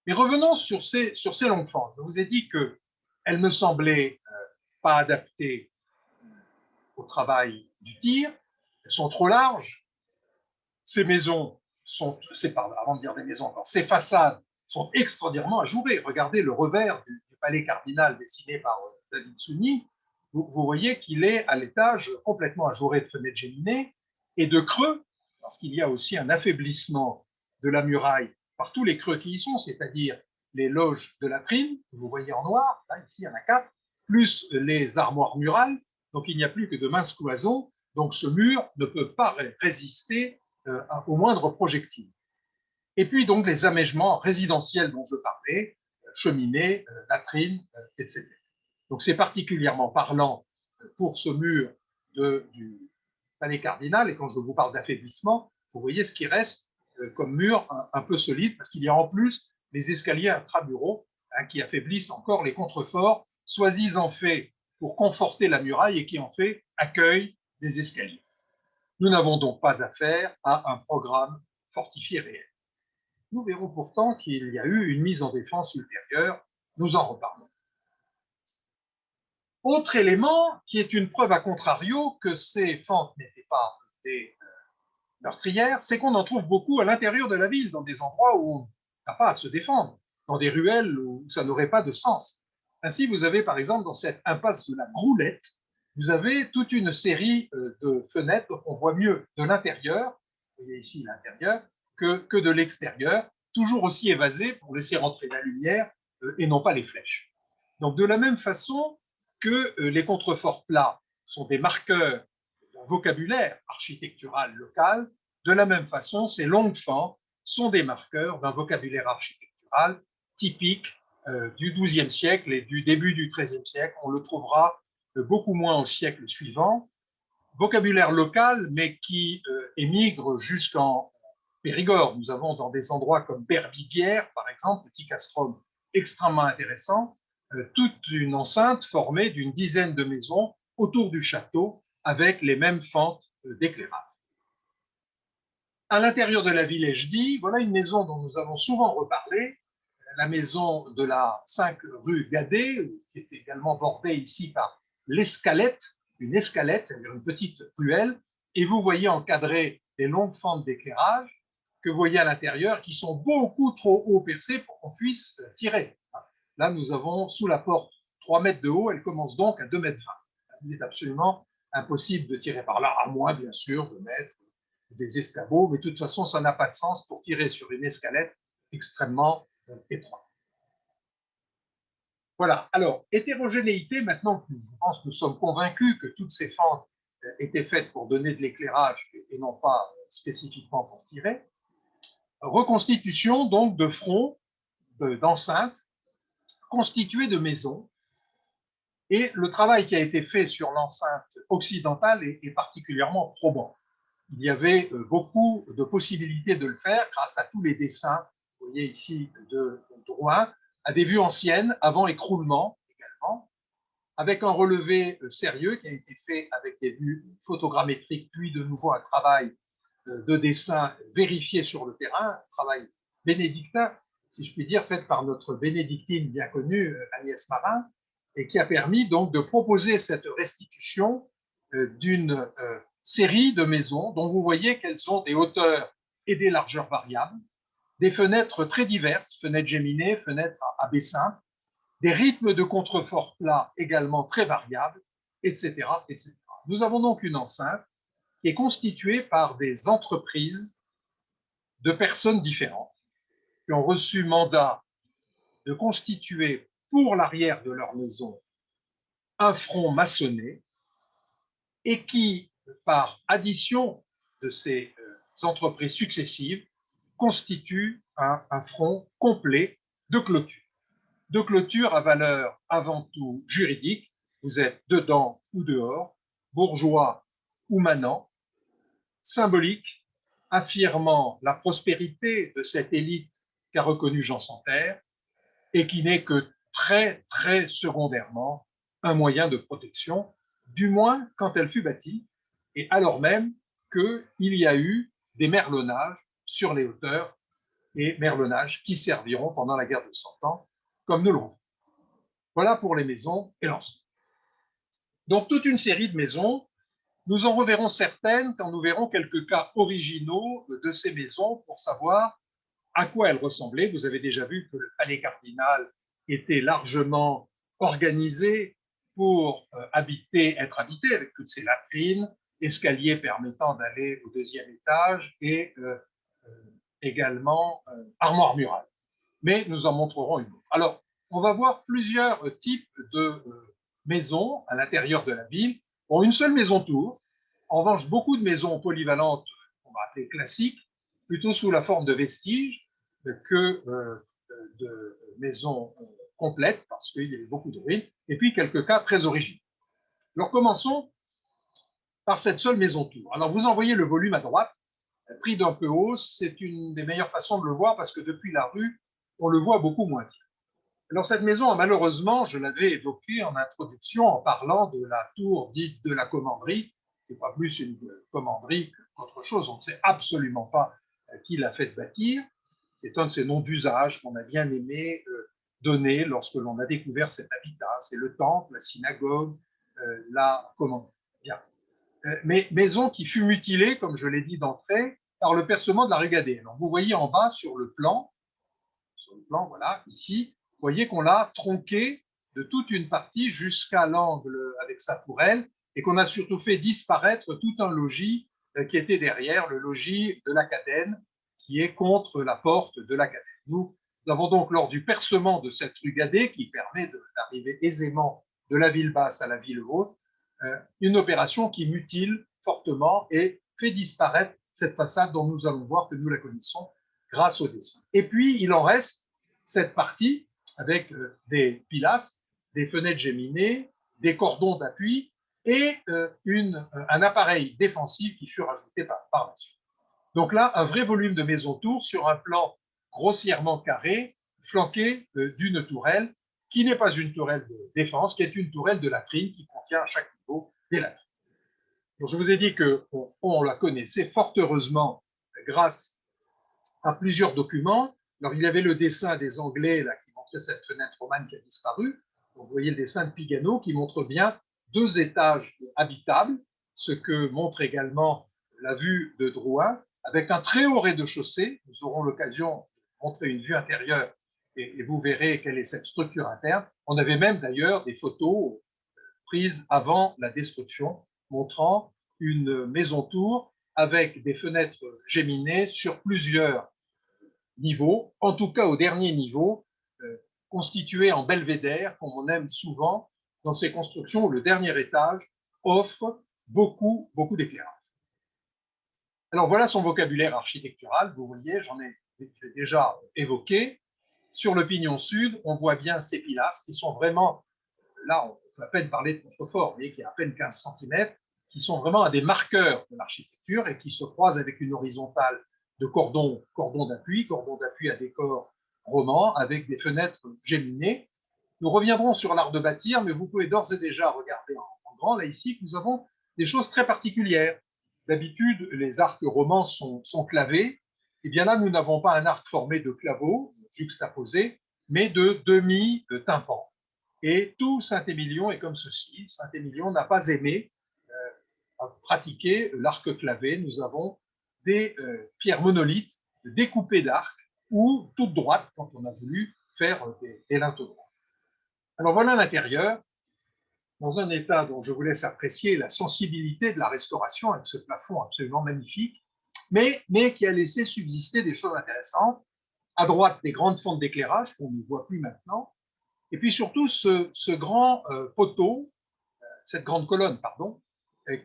Mais revenons sur ces longues fentes. Je vous ai dit qu'elles me semblaient pas adaptées au travail du tir, elles sont trop larges. Ces maisons sont, avant de dire des maisons encore, ces façades sont extraordinairement ajourées. Regardez le revers du palais cardinal dessiné par David Souni. Vous voyez qu'il est à l'étage complètement ajouré de fenêtres géminées et de creux, parce qu'il y a aussi un affaiblissement de la muraille par tous les creux qui y sont, c'est-à-dire les loges de latrines, que vous voyez en noir, là, ici il y en a 4, plus les armoires murales, donc il n'y a plus que de minces cloisons, donc ce mur ne peut pas résister au moindre projectile. Et puis donc les aménagements résidentiels dont je parlais, cheminées, latrines, etc. Donc c'est particulièrement parlant pour ce mur du palais cardinal, et quand je vous parle d'affaiblissement, vous voyez ce qui reste comme mur un peu solide, parce qu'il y a en plus les escaliers intramuraux qui affaiblissent encore les contreforts, soi-disant faits pour conforter la muraille et qui en fait accueillent des escaliers. Nous n'avons donc pas affaire à un programme fortifié réel. Nous verrons pourtant qu'il y a eu une mise en défense ultérieure, nous en reparlons. Autre élément qui est une preuve à contrario que ces fentes n'étaient pas des meurtrières, c'est qu'on en trouve beaucoup à l'intérieur de la ville, dans des endroits où on n'a pas à se défendre, dans des ruelles où ça n'aurait pas de sens. Ainsi, vous avez par exemple dans cette impasse de la Groulette, vous avez toute une série de fenêtres qu'on voit mieux de l'intérieur, vous voyez ici l'intérieur, que de l'extérieur, toujours aussi évasées pour laisser rentrer la lumière et non pas les flèches. Donc de la même façon que les contreforts plats sont des marqueurs d'un vocabulaire architectural local, de la même façon, ces longues fentes sont des marqueurs d'un vocabulaire architectural typique du XIIe siècle et du début du XIIIe siècle. On le trouvera beaucoup moins au siècle suivant. Vocabulaire local, mais qui émigre jusqu'en Périgord. Nous avons dans des endroits comme Berbivière, par exemple, petit castrum extrêmement intéressant, toute une enceinte formée d'une dizaine de maisons autour du château avec les mêmes fentes d'éclairage. À l'intérieur de la ville, ai-je dit, voilà une maison dont nous avons souvent reparlé, la maison de la 5 rue Gadet, qui est également bordée ici par l'escalette, une escalette, c'est-à-dire une petite ruelle, et vous voyez encadrer les longues fentes d'éclairage que vous voyez à l'intérieur, qui sont beaucoup trop haut percées pour qu'on puisse tirer. Là, nous avons sous la porte 3 mètres de haut, elle commence donc à 2 mètres 20. Il est absolument impossible de tirer par là, à moins, bien sûr, de mettre des escabeaux, mais de toute façon, ça n'a pas de sens pour tirer sur une escalette extrêmement étroite. Voilà, alors, hétérogénéité, maintenant que je pense que nous sommes convaincus que toutes ces fentes étaient faites pour donner de l'éclairage et non pas spécifiquement pour tirer. Reconstitution donc de fronts, d'enceintes, constituées de maisons. Et le travail qui a été fait sur l'enceinte occidentale est particulièrement probant. Il y avait beaucoup de possibilités de le faire grâce à tous les dessins, vous voyez ici, de Drouin, à des vues anciennes, avant écroulement également, avec un relevé sérieux qui a été fait avec des vues photogrammétriques, puis de nouveau un travail de dessin vérifié sur le terrain, un travail bénédictin, si je puis dire, fait par notre bénédictine bien connue, Agnès Marin, et qui a permis donc de proposer cette restitution d'une série de maisons dont vous voyez qu'elles ont des hauteurs et des largeurs variables, des fenêtres très diverses, fenêtres géminées, fenêtres à baie-simple, des rythmes de contrefort plat également très variables, etc., etc. Nous avons donc une enceinte qui est constituée par des entreprises de personnes différentes qui ont reçu mandat de constituer pour l'arrière de leur maison un front maçonné et qui, par addition de ces entreprises successives, constituent un front complet de clôture. De clôture à valeur avant tout juridique, vous êtes dedans ou dehors, bourgeois ou manant, symbolique, affirmant la prospérité de cette élite qu'a reconnue Jean Santerre et qui n'est que très, très secondairement un moyen de protection, du moins quand elle fut bâtie, et alors même qu'il y a eu des merlonnages sur les hauteurs, et merlonnages qui serviront pendant la guerre de 100 ans, comme nous le voyons. Voilà pour les maisons et l'ensemble. Donc toute une série de maisons. Nous en reverrons certaines quand nous verrons quelques cas originaux de ces maisons pour savoir à quoi elles ressemblaient. Vous avez déjà vu que le palais cardinal était largement organisé pour être habité avec toutes ses latrines, escaliers permettant d'aller au 2e étage et également armoire murale. Mais nous en montrerons une autre. Alors, on va voir plusieurs types de maisons à l'intérieur de la ville. Bon, une seule maison tour. En revanche, beaucoup de maisons polyvalentes qu'on va appeler classiques, plutôt sous la forme de vestiges que de maisons complètes, parce qu'il y avait beaucoup de ruines, et puis quelques cas très originaux. Alors commençons par cette seule maison tour. Alors vous en voyez le volume à droite, pris d'un peu haut, c'est une des meilleures façons de le voir parce que depuis la rue, on le voit beaucoup moins bien. Alors cette maison a malheureusement, je l'avais évoqué en introduction en parlant de la tour dite de la commanderie, qui n'est pas plus une commanderie qu'autre chose, on ne sait absolument pas qui l'a fait bâtir. C'est un de ces noms d'usage qu'on a bien aimé donner lorsque l'on a découvert cet habitat. C'est le temple, la synagogue, la commanderie. Bien. Mais maison qui fut mutilée, comme je l'ai dit d'entrée, par le percement de la Rugadée. Alors vous voyez en bas sur le plan, voilà, ici, vous voyez qu'on l'a tronqué de toute une partie jusqu'à l'angle avec sa tourelle et qu'on a surtout fait disparaître tout un logis qui était derrière, le logis de la Cadène, qui est contre la porte de la Cadène. Nous avons donc, lors du percement de cette rue Gadet, qui permet d'arriver aisément de la ville basse à la ville haute, une opération qui mutile fortement et fait disparaître cette façade dont nous allons voir que nous la connaissons grâce au dessin. Et puis, il en reste cette partie avec des pilastres, des fenêtres géminées, des cordons d'appui et un appareil défensif qui fut rajouté par la suite. Donc là, un vrai volume de maison-tour sur un plan grossièrement carré, flanqué d'une tourelle qui n'est pas une tourelle de défense, qui est une tourelle de latrine qui contient à chaque niveau des latrines. Donc je vous ai dit qu'on la connaissait fort heureusement grâce à plusieurs documents. Alors il y avait le dessin des Anglais là, qui montrait cette fenêtre romane qui a disparu. Donc, vous voyez le dessin de Pigano qui montre bien 2 étages habitables, ce que montre également la vue de Drouin, avec un très haut rez-de-chaussée. Nous aurons l'occasion de montrer une vue intérieure et vous verrez quelle est cette structure interne. On avait même d'ailleurs des photos prises avant la destruction, montrant une maison-tour avec des fenêtres géminées sur plusieurs niveaux, en tout cas au dernier niveau, constitué en belvédère, comme on aime souvent dans ces constructions où le dernier étage offre beaucoup d'éclairage. Alors voilà son vocabulaire architectural, vous voyez, j'en ai déjà évoqué. Sur le pignon sud, on voit bien ces pilastres qui sont vraiment, là on peut à peine parler de contrefort, mais qui est à peine 15 cm, qui sont vraiment à des marqueurs de l'architecture et qui se croisent avec une horizontale de cordon d'appui à décor roman avec des fenêtres géminées. Nous reviendrons sur l'art de bâtir, mais vous pouvez d'ores et déjà regarder en grand, là ici, que nous avons des choses très particulières. D'habitude, les arcs romans sont clavés. Et bien là, nous n'avons pas un arc formé de claveaux juxtaposés, mais de demi-tympans. Et tout Saint-Émilion est comme ceci. Saint-Émilion n'a pas aimé pratiquer l'arc clavé. Nous avons des pierres monolithes découpées d'arc ou toutes droites quand on a voulu faire des linteaux droits. Alors voilà l'intérieur, dans un état dont je vous laisse apprécier la sensibilité de la restauration avec ce plafond absolument magnifique, mais qui a laissé subsister des choses intéressantes. À droite, des grandes fentes d'éclairage qu'on ne voit plus maintenant, et puis surtout ce grand poteau, cette grande colonne, pardon,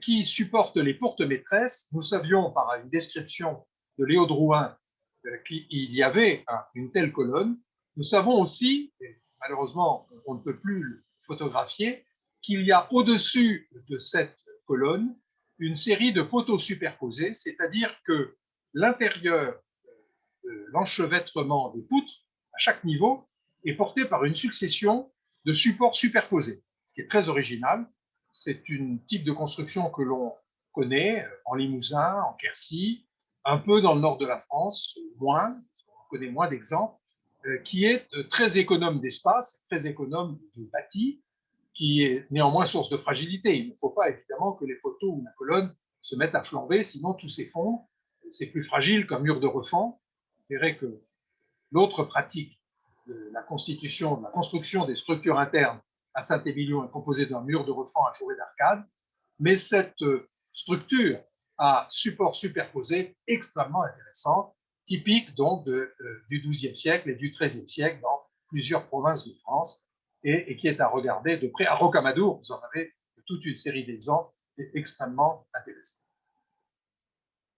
qui supporte les portes maîtresses. Nous savions par une description de Léo Drouin qu'il y avait une telle colonne. Nous savons aussi, et malheureusement on ne peut plus le photographier, qu'il y a au-dessus de cette colonne une série de poteaux superposés, c'est-à-dire que l'intérieur de l'enchevêtrement des poutres, à chaque niveau, est porté par une succession de supports superposés, ce qui est très original. C'est un type de construction que l'on connaît en Limousin, en Quercy, un peu dans le nord de la France, moins, on connaît moins d'exemples, qui est très économe d'espace, très économe de bâti, qui est néanmoins source de fragilité. Il ne faut pas évidemment que les poteaux ou la colonne se mettent à flamber, sinon tout s'effondre. C'est plus fragile qu'un mur de refend. Vous verrez que l'autre pratique de la construction des structures internes à Saint-Émilion est composée d'un mur de refend ajouré d'arcade, mais cette structure à support superposé extrêmement intéressante, typique donc du XIIe siècle et du XIIIe siècle dans plusieurs provinces de France, et qui est à regarder de près. À Rocamadour, vous en avez toute une série d'exemples extrêmement intéressants.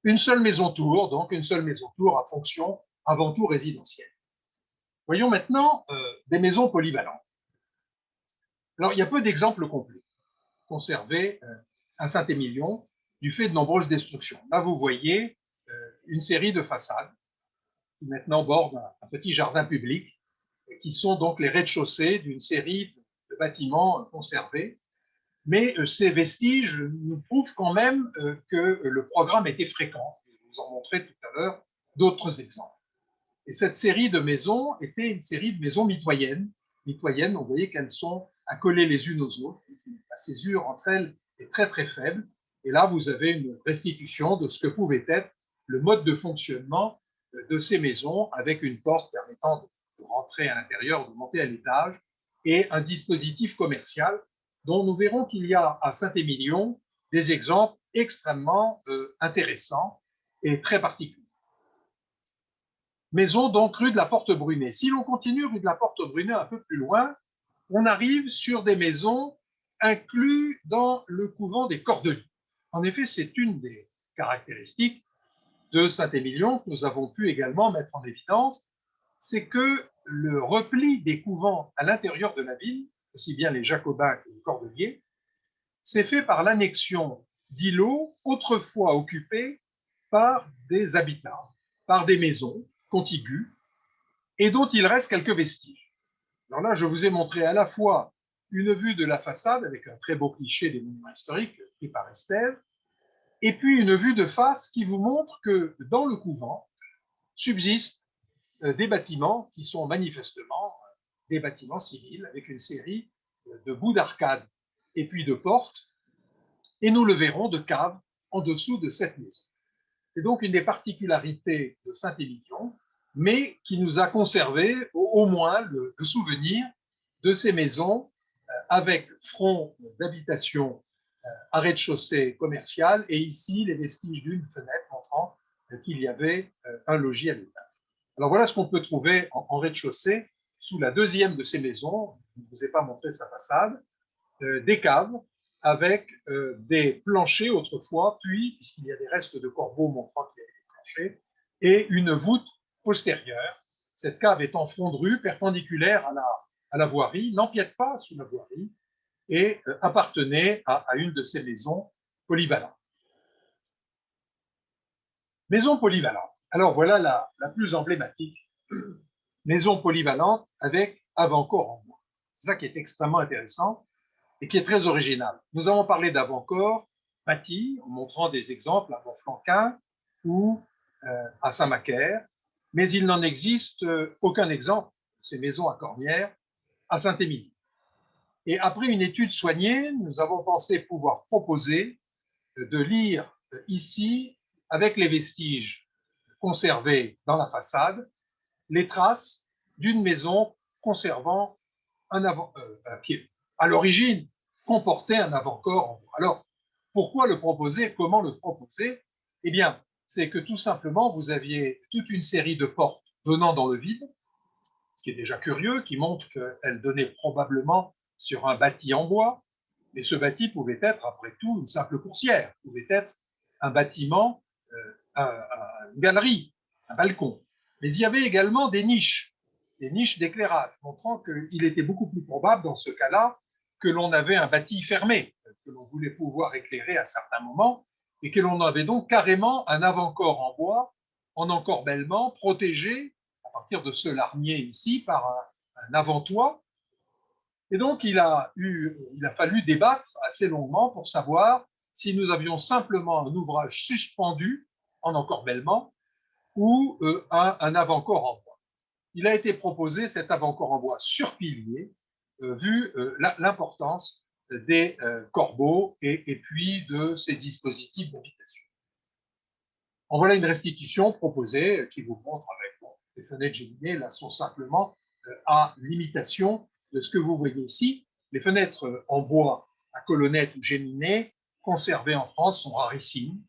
Une seule maison tour, donc une seule maison tour à fonction avant tout résidentielle. Voyons maintenant des maisons polyvalentes. Alors, il y a peu d'exemples complets conservés à Saint-Émilion du fait de nombreuses destructions. Là, vous voyez une série de façades qui maintenant bordent un petit jardin public, qui sont donc les rez-de-chaussée d'une série de bâtiments conservés. Mais ces vestiges nous prouvent quand même que le programme était fréquent. Je vous en montrerai tout à l'heure d'autres exemples. Et cette série de maisons était une série de maisons mitoyennes. Mitoyennes, vous voyez qu'elles sont accolées les unes aux autres. La césure entre elles est très très faible. Et là, vous avez une restitution de ce que pouvait être le mode de fonctionnement de ces maisons, avec une porte permettant de rentrer à l'intérieur, de monter à l'étage, et un dispositif commercial dont nous verrons qu'il y a à Saint-Émilion des exemples extrêmement intéressants et très particuliers. Maison donc rue de la Porte-Brunet. Si l'on continue rue de la Porte-Brunet un peu plus loin, on arrive sur des maisons incluses dans le couvent des Cordeliers. En effet, c'est une des caractéristiques de Saint-Émilion que nous avons pu également mettre en évidence, c'est que le repli des couvents à l'intérieur de la ville, aussi bien les Jacobins que les Cordeliers, s'est fait par l'annexion d'îlots autrefois occupés par des habitats, par des maisons contiguës, et dont il reste quelques vestiges. Alors là, je vous ai montré à la fois une vue de la façade avec un très beau cliché des monuments historiques pris par Estève, et puis une vue de face qui vous montre que dans le couvent subsistent des bâtiments qui sont manifestement des bâtiments civils avec une série de bouts d'arcades et puis de portes, et nous le verrons, de caves en dessous de cette maison. C'est donc une des particularités de Saint-Émilion, mais qui nous a conservé au moins le souvenir de ces maisons avec front d'habitation à rez-de-chaussée commercial et ici les vestiges d'une fenêtre montrant qu'il y avait un logis à l'étage. Alors voilà ce qu'on peut trouver en rez-de-chaussée sous la deuxième de ces maisons. Je ne vous ai pas montré sa façade, des caves avec des planchers autrefois, puis, puisqu'il y a des restes de corbeaux montrant qu'il y avait des planchers, et une voûte postérieure. Cette cave est en front de rue, perpendiculaire à la voirie, n'empiète pas sur la voirie, et appartenait à une de ces maisons polyvalentes. Maison polyvalente. Alors voilà la plus emblématique. Maison polyvalente avec avant-corps en bois. C'est ça qui est extrêmement intéressant et qui est très original. Nous avons parlé d'avant-corps bâti en montrant des exemples à Montflanquin ou à Saint-Macaire, mais il n'en existe aucun exemple de ces maisons à cornières à Saint-Émilion. Et après une étude soignée, nous avons pensé pouvoir proposer de lire ici, avec les vestiges conservés dans la façade, les traces d'une maison conservant qui, à l'origine, comportait un avant-corps en bois. Alors, pourquoi le proposer? Comment le proposer? Eh bien, c'est que tout simplement, vous aviez toute une série de portes donnant dans le vide, ce qui est déjà curieux, qui montre qu'elles donnaient probablement sur un bâti en bois, mais ce bâti pouvait être, après tout, une simple coursière, pouvait être un bâtiment, une galerie, un balcon. Mais il y avait également des niches d'éclairage, montrant qu'il était beaucoup plus probable, dans ce cas-là, que l'on avait un bâti fermé, que l'on voulait pouvoir éclairer à certains moments, et que l'on avait donc carrément un avant-corps en bois, en encorbellement, protégé, à partir de ce larmier ici, par un avant-toit. Et donc, il a fallu débattre assez longuement pour savoir si nous avions simplement un ouvrage suspendu en encorbellement ou un avant-corps en bois. Il a été proposé cet avant-corps en bois sur pilier, vu l'importance des corbeaux et puis de ces dispositifs d'habitation. En voilà une restitution proposée qui vous montre avec les fenêtres géminées. Là sont simplement à l'imitation de ce que vous voyez ici. Les fenêtres en bois à colonnettes ou géminées conservées en France sont rarissimes.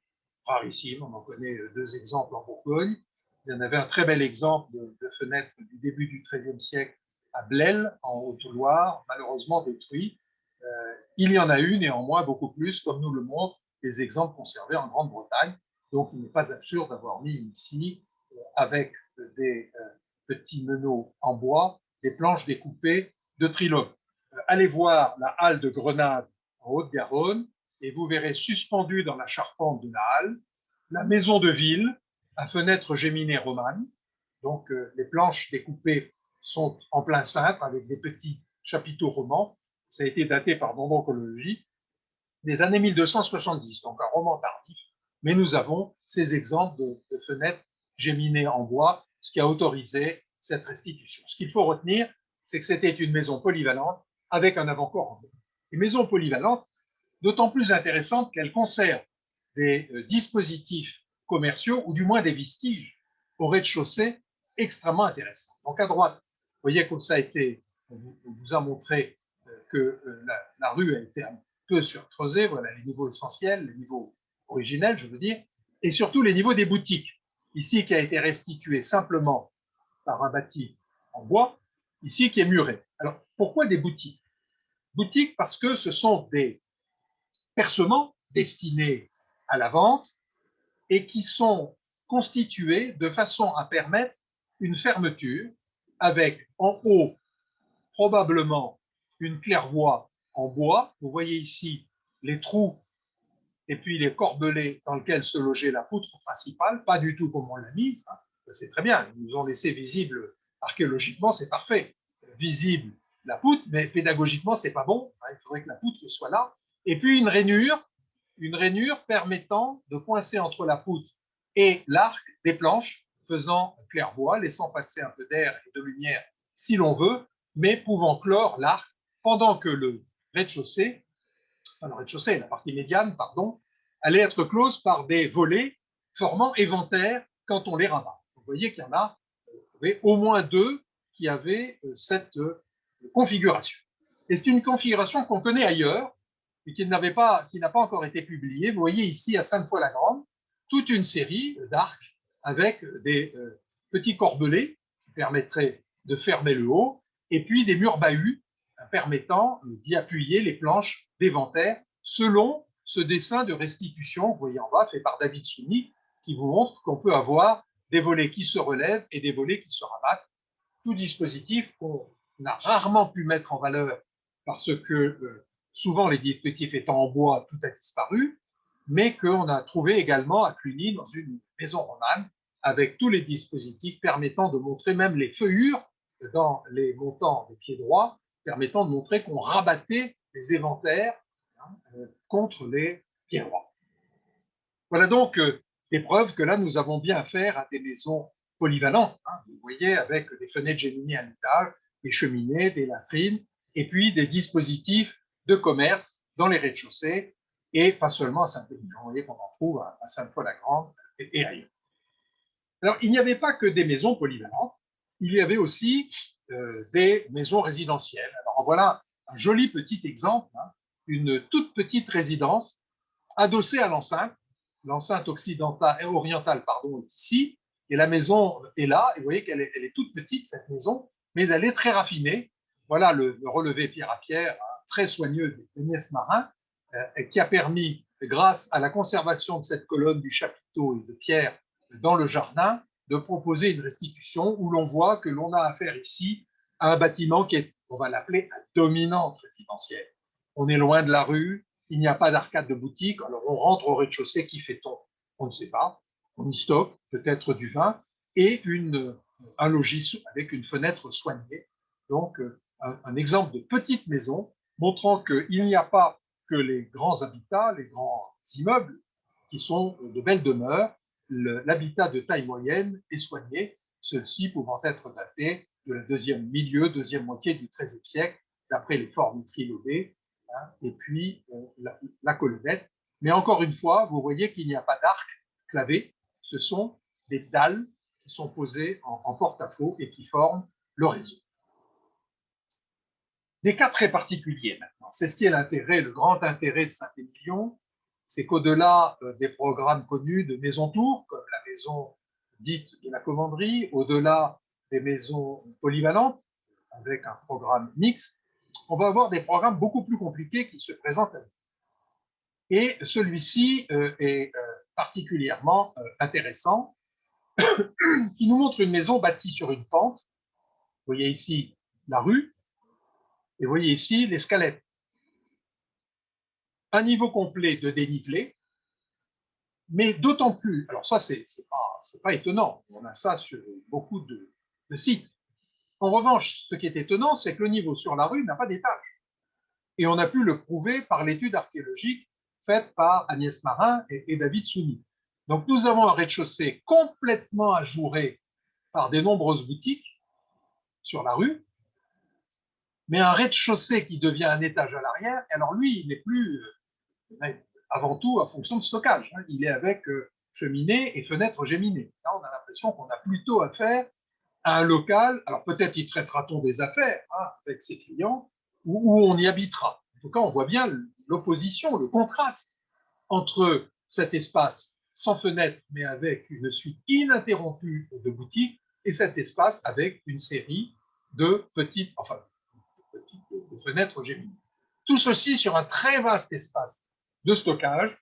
Rarissimes, on en connaît deux exemples en Bourgogne. Il y en avait un très bel exemple de fenêtre du début du XIIIe siècle à Blel, en Haute-Loire, malheureusement détruit. Il y en a eu néanmoins beaucoup plus, comme nous le montrent les exemples conservés en Grande-Bretagne. Donc, il n'est pas absurde d'avoir mis ici, avec des petits meneaux en bois, des planches découpées de trilomes. Allez voir la halle de Grenade en Haute-Garonne et vous verrez suspendu dans la charpente de la halle la maison de ville à fenêtres géminées romanes. Donc, les planches découpées sont en plein cintre avec des petits chapiteaux romans. Ça a été daté par dendrochronologie des années 1270, donc un roman tardif. Mais nous avons ces exemples de fenêtres géminées en bois, ce qui a autorisé cette restitution. Ce qu'il faut retenir, c'est que c'était une maison polyvalente avec un avant-corps en bois. Une maison polyvalente, d'autant plus intéressante qu'elle conserve des dispositifs commerciaux, ou du moins des vestiges au rez-de-chaussée extrêmement intéressants. Donc à droite, vous voyez comme ça a été, on vous a montré que la rue a été un peu surcreusée, voilà les niveaux essentiels, les niveaux originels, je veux dire, et surtout les niveaux des boutiques. Ici, qui a été restitué simplement par un bâti en bois, ici qui est muré. Alors, pourquoi des boutiques? Boutiques parce que ce sont des percements destinés à la vente et qui sont constitués de façon à permettre une fermeture avec en haut probablement une claire-voie en bois. Vous voyez ici les trous et puis les corbelets dans lesquels se logeait la poutre principale, pas du tout comme on l'a mise, hein. C'est très bien, ils nous ont laissé visible archéologiquement, c'est parfait, visible la poutre, mais pédagogiquement, c'est pas bon, hein. Il faudrait que la poutre soit là. Et puis une rainure permettant de coincer entre la poutre et l'arc des planches, faisant claire-voie, laissant passer un peu d'air et de lumière si l'on veut, mais pouvant clore l'arc pendant que le rez-de-chaussée, enfin le rez-de-chaussée, la partie médiane, pardon, allait être close par des volets formant éventaire quand on les rabat. Vous voyez qu'il y en a au moins deux qui avaient cette configuration. Et c'est une configuration qu'on connaît ailleurs et qui n'a pas encore été publiée. Vous voyez ici à Sainte-Foy-la-Grande toute une série d'arcs avec des petits corbelets qui permettraient de fermer le haut et puis des murs bahus permettant d'y appuyer les planches d'éventaire selon ce dessin de restitution, vous voyez en bas, fait par David Souni, qui vous montre qu'on peut avoir des volets qui se relèvent et des volets qui se rabattent. Tout dispositif qu'on a rarement pu mettre en valeur parce que souvent les dispositifs étant en bois, tout a disparu, mais qu'on a trouvé également à Cluny dans une maison romane avec tous les dispositifs permettant de montrer même les feuillures dans les montants des pieds droits, permettant de montrer qu'on rabattait les éventaires contre les pieds droits. Voilà donc des preuves que là, nous avons bien affaire à des maisons polyvalentes. Hein. Vous voyez, avec des fenêtres géminées à l'étage, des cheminées, des latrines, et puis des dispositifs de commerce dans les rez-de-chaussée, et pas seulement à Saint-Émilion. Vous voyez qu'on en trouve à Sainte-Foy-la-Grande et ailleurs. Alors, il n'y avait pas que des maisons polyvalentes, il y avait aussi des maisons résidentielles. Alors, voilà un joli petit exemple, hein, une toute petite résidence adossée à l'enceinte. L'enceinte occidentale et orientale, pardon, est ici, et la maison est là. Et vous voyez qu'elle est toute petite, cette maison, mais elle est très raffinée. Voilà le relevé pierre à pierre, très soigneux d'Agnès Marin, qui a permis, grâce à la conservation de cette colonne du chapiteau et de pierre dans le jardin, de proposer une restitution où l'on voit que l'on a affaire ici à un bâtiment qui est, on va l'appeler, à dominante résidentielle. On est loin de la rue, il n'y a pas d'arcade de boutique, alors on rentre au rez-de-chaussée, qui fait-on? On ne sait pas. On y stocke peut-être du vin et un logis avec une fenêtre soignée. Donc, un exemple de petite maison montrant qu'il n'y a pas que les grands habitats, les grands immeubles qui sont de belles demeures. L'habitat de taille moyenne est soigné, ceux-ci pouvant être datés de la deuxième moitié du XIIIe siècle, d'après les formes trilobées, hein, et puis la colonnette. Mais encore une fois, vous voyez qu'il n'y a pas d'arc clavé, ce sont des dalles qui sont posées en porte-à-faux et qui forment le réseau. Des cas très particuliers maintenant. C'est ce qui est l'intérêt, le grand intérêt de Saint-Émilion, c'est qu'au-delà des programmes connus de maisons-tours, comme la maison dite de la commanderie, au-delà des maisons polyvalentes, avec un programme mixte, on va avoir des programmes beaucoup plus compliqués qui se présentent à nous. Et celui-ci est particulièrement intéressant, qui nous montre une maison bâtie sur une pente. Vous voyez ici la rue, et vous voyez ici l'escalette. Un niveau complet de dénivelé, mais d'autant plus, alors ça, c'est pas étonnant, on a ça sur beaucoup de sites. En revanche, ce qui est étonnant, c'est que le niveau sur la rue n'a pas d'étage. Et on a pu le prouver par l'étude archéologique faite par Agnès Marin et David Souni. Donc nous avons un rez-de-chaussée complètement ajouré par des nombreuses boutiques sur la rue, mais un rez-de-chaussée qui devient un étage à l'arrière, alors lui, il n'est plus avant tout en fonction de stockage. Il est avec cheminée et fenêtre géminée. Là, on a l'impression qu'on a plutôt affaire à un local, alors peut-être y traitera-t-on des affaires avec ses clients, où on y habitera. En tout cas, on voit bien l'opposition, le contraste entre cet espace sans fenêtre, mais avec une suite ininterrompue de boutiques, et cet espace avec une série de petites fenêtres géminées. Tout ceci sur un très vaste espace de stockage,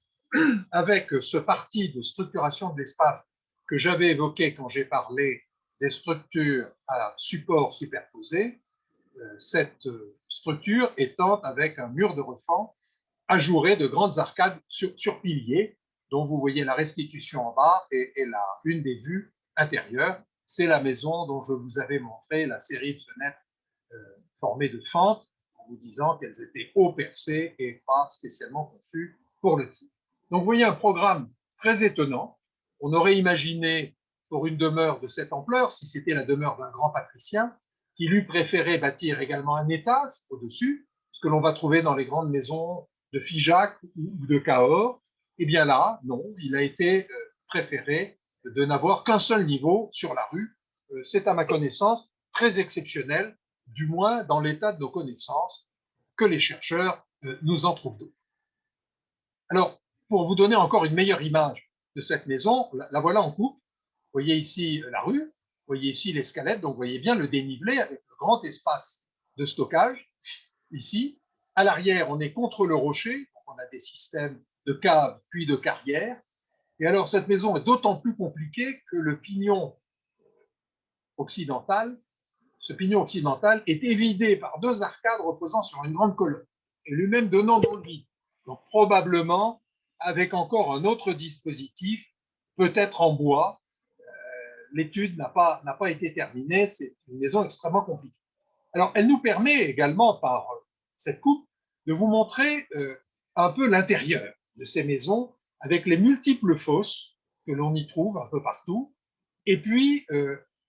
avec ce parti de structuration de l'espace que j'avais évoqué quand j'ai parlé des structures à support superposés, cette structure étant avec un mur de refend ajouré de grandes arcades sur piliers, dont vous voyez la restitution en bas et une des vues intérieures. C'est la maison dont je vous avais montré la série de fenêtres formées de fentes, en vous disant qu'elles étaient haut percées et pas spécialement conçues pour le type. Donc vous voyez un programme très étonnant. On aurait imaginé pour une demeure de cette ampleur, si c'était la demeure d'un grand patricien, qu'il eût préféré bâtir également un étage au-dessus, ce que l'on va trouver dans les grandes maisons de Figeac ou de Cahors. Et bien là, non, il a été préféré de n'avoir qu'un seul niveau sur la rue. C'est à ma connaissance très exceptionnel, du moins dans l'état de nos connaissances, que les chercheurs nous en trouvent d'autres. Alors, pour vous donner encore une meilleure image de cette maison, la voilà en coupe. Vous voyez ici la rue, vous voyez ici l'escalette, donc vous voyez bien le dénivelé avec le grand espace de stockage. Ici, à l'arrière, on est contre le rocher, donc on a des systèmes de caves puis de carrières. Et alors, cette maison est d'autant plus compliquée que le pignon occidental, ce pignon occidental est évidé par deux arcades reposant sur une grande colonne, et lui-même donnant dans le vide. Donc, probablement, avec encore un autre dispositif, peut-être en bois. L'étude n'a pas été terminée, c'est une maison extrêmement compliquée. Alors, elle nous permet également, par cette coupe, de vous montrer un peu l'intérieur de ces maisons, avec les multiples fosses que l'on y trouve un peu partout, et puis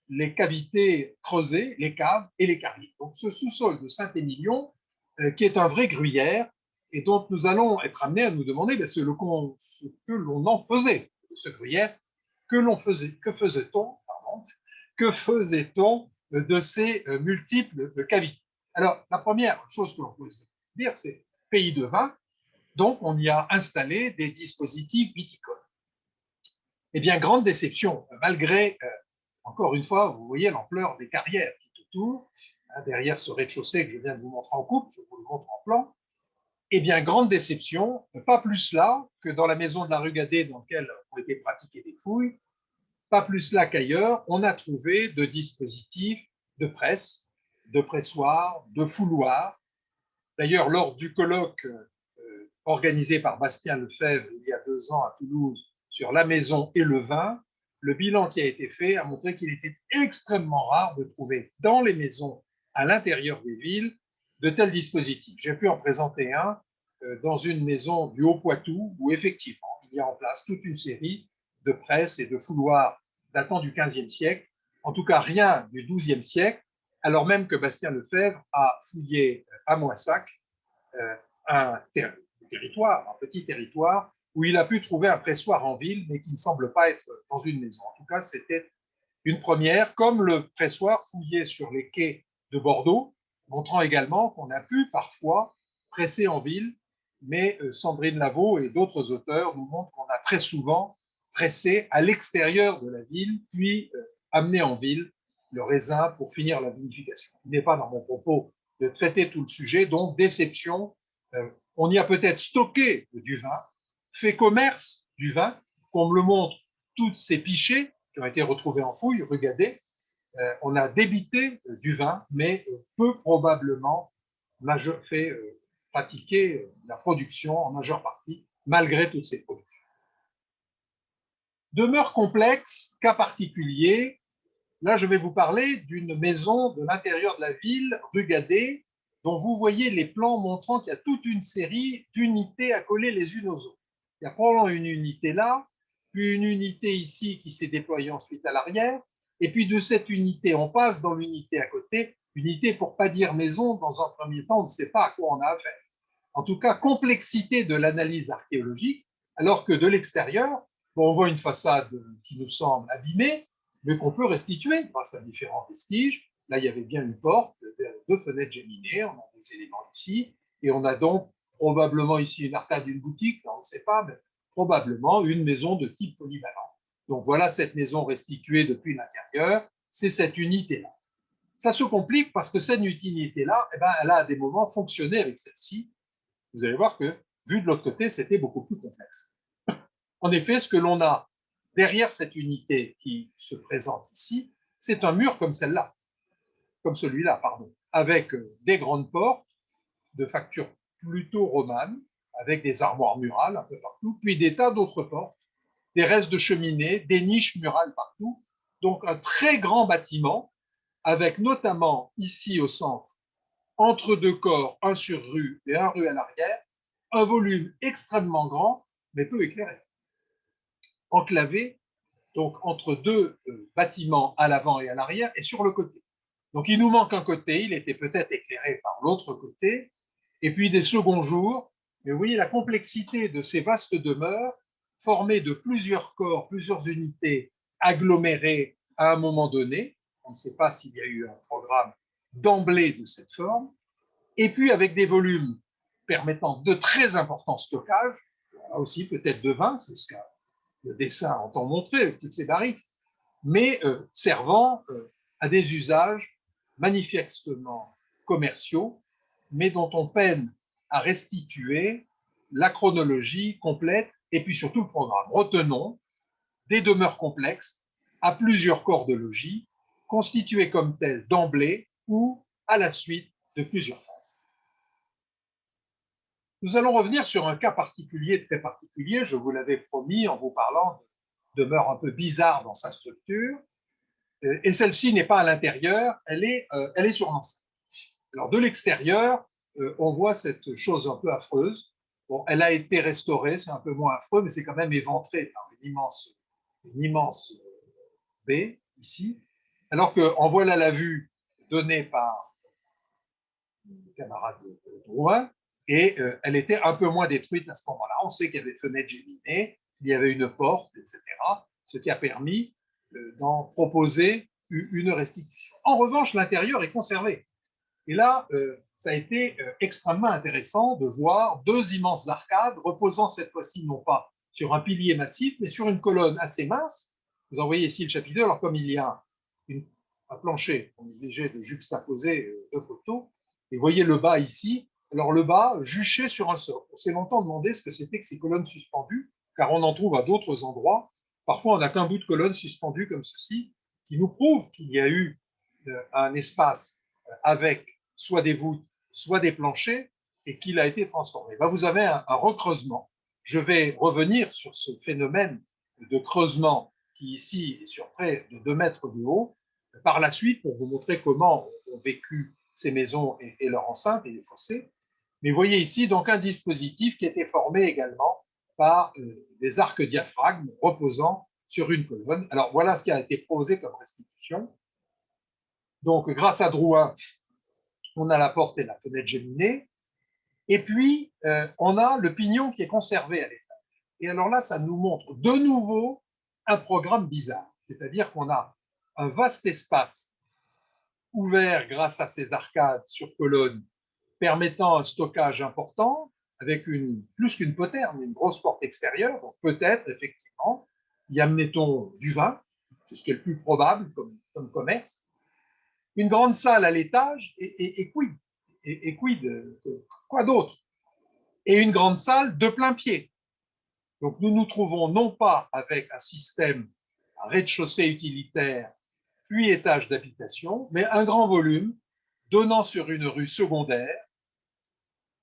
les cavités creusées, les caves et les carrières. Donc, ce sous-sol de Saint-Émilion, qui est un vrai gruyère, et dont nous allons être amenés à nous demander ce que l'on en faisait de ce gruyère, que faisait-on de ces multiples cavités. Alors, la première chose que l'on peut se dire, c'est pays de vin, donc on y a installé des dispositifs viticoles. Eh bien, grande déception, malgré, encore une fois, vous voyez l'ampleur des carrières tout autour, derrière ce rez-de-chaussée que je viens de vous montrer en coupe, je vous le montre en plan. Eh bien, grande déception, pas plus là que dans la maison de la rue Gadet dans laquelle ont été pratiquées des fouilles, pas plus là qu'ailleurs, on a trouvé de dispositifs de presse, de pressoirs, de fouloirs. D'ailleurs, lors du colloque organisé par Bastien Lefebvre il y a 2 ans à Toulouse sur la maison et le vin, le bilan qui a été fait a montré qu'il était extrêmement rare de trouver dans les maisons à l'intérieur des villes de tels dispositifs. J'ai pu en présenter un dans une maison du Haut-Poitou où effectivement il y a en place toute une série de presses et de fouloirs datant du XVe siècle, en tout cas rien du XIIe siècle, alors même que Bastien Lefebvre a fouillé à Moissac un petit territoire où il a pu trouver un pressoir en ville, mais qui ne semble pas être dans une maison. En tout cas, c'était une première, comme le pressoir fouillé sur les quais de Bordeaux, montrant également qu'on a pu parfois presser en ville, mais Sandrine Lavaux et d'autres auteurs nous montrent qu'on a très souvent pressé à l'extérieur de la ville, puis amené en ville le raisin pour finir la vinification. Il n'est pas dans mon propos de traiter tout le sujet, donc déception. On y a peut-être stocké du vin, fait commerce du vin, qu'on me le montre, toutes ces pichets qui ont été retrouvés en fouille, regardez, on a débité du vin, mais peu probablement fait pratiquer la production en majeure partie, malgré toutes ces productions. Demeure complexe, cas particulier. Là, je vais vous parler d'une maison de l'intérieur de la ville, rue Gadet, dont vous voyez les plans montrant qu'il y a toute une série d'unités accolées les unes aux autres. Il y a probablement une unité là, puis une unité ici qui s'est déployée ensuite à l'arrière, et puis de cette unité, on passe dans l'unité à côté, unité pour ne pas dire maison, dans un premier temps, on ne sait pas à quoi on a affaire. En tout cas, complexité de l'analyse archéologique, alors que de l'extérieur, on voit une façade qui nous semble abîmée, mais qu'on peut restituer grâce à différents vestiges. Là, il y avait bien une porte, deux fenêtres géminées, on a des éléments ici, et on a donc probablement ici une arcade d'une boutique, on ne sait pas, mais probablement une maison de type polyvalent. Donc voilà cette maison restituée depuis l'intérieur, c'est cette unité-là. Ça se complique parce que cette unité-là, eh ben, elle a à des moments fonctionné avec celle-ci. Vous allez voir que, vu de l'autre côté, c'était beaucoup plus complexe. En effet, ce que l'on a derrière cette unité qui se présente ici, c'est un mur comme celle-là, comme celui-là, pardon, avec des grandes portes de facture plutôt romane, avec des armoires murales un peu partout, puis des tas d'autres portes, des restes de cheminées, des niches murales partout. Donc un très grand bâtiment, avec notamment ici au centre, entre deux corps, un sur rue et un rue à l'arrière, un volume extrêmement grand, mais peu éclairé. Enclavé, donc entre deux bâtiments à l'avant et à l'arrière, et sur le côté. Donc il nous manque un côté, il était peut-être éclairé par l'autre côté, et puis des seconds jours. Mais vous voyez la complexité de ces vastes demeures, formées de plusieurs corps, plusieurs unités agglomérées à un moment donné. On ne sait pas s'il y a eu un programme d'emblée de cette forme, et puis avec des volumes permettant de très importants stockages, là aussi peut-être de vin, c'est ce que le dessin entend montrer avec toutes ces barriques, mais servant à des usages manifestement commerciaux, mais dont on peine à restituer la chronologie complète et puis surtout le programme. Retenons des demeures complexes à plusieurs corps de logis, constituées comme telles d'emblée ou à la suite de plusieurs phases. Nous allons revenir sur un cas particulier, très particulier, je vous l'avais promis en vous parlant de demeure un peu bizarre dans sa structure, et celle-ci n'est pas à l'intérieur, elle est sur l'enceinte. Alors de l'extérieur, on voit cette chose un peu affreuse. Bon, elle a été restaurée, c'est un peu moins affreux, mais c'est quand même éventré par une immense baie ici. Alors qu'en voilà la vue donnée par le camarade de Drouin, et elle était un peu moins détruite à ce moment-là. On sait qu'il y avait fenêtres géminées, il y avait une porte, etc., ce qui a permis d'en proposer une restitution. En revanche, l'intérieur est conservé. Et là, ça a été extrêmement intéressant de voir deux immenses arcades reposant cette fois-ci non pas sur un pilier massif, mais sur une colonne assez mince. Vous en voyez ici le chapiteau. Alors comme il y a un plancher, on est obligé de juxtaposer deux photos. Et vous voyez le bas ici. Alors le bas, juché sur un socle. On s'est longtemps demandé ce que c'était que ces colonnes suspendues, car on en trouve à d'autres endroits. Parfois, on n'a qu'un bout de colonne suspendu comme ceci, qui nous prouve qu'il y a eu un espace avec soit des voûtes, soit des planchers, et qu'il a été transformé. Ben, vous avez un recreusement. Je vais revenir sur ce phénomène de creusement qui ici est sur près de 2 mètres de haut, par la suite pour vous montrer comment ont vécu ces maisons et leur enceinte et les fossés. Mais vous voyez ici donc un dispositif qui était formé également par des arcs diaphragmes reposant sur une colonne. Alors voilà ce qui a été proposé comme restitution. Donc grâce à Drouin, on a la porte et la fenêtre géminée, et puis on a le pignon qui est conservé à l'étage. Et alors là, ça nous montre de nouveau un programme bizarre, c'est-à-dire qu'on a un vaste espace ouvert grâce à ces arcades sur colonnes permettant un stockage important, avec plus qu'une poterne, une grosse porte extérieure, donc peut-être effectivement y amenait-on du vin, c'est ce qui est le plus probable comme commerce, une grande salle à l'étage, et quid, quoi d'autre? Et une grande salle de plein pied. Donc nous nous trouvons non pas avec un système à rez-de-chaussée utilitaire, puis étage d'habitation, mais un grand volume donnant sur une rue secondaire,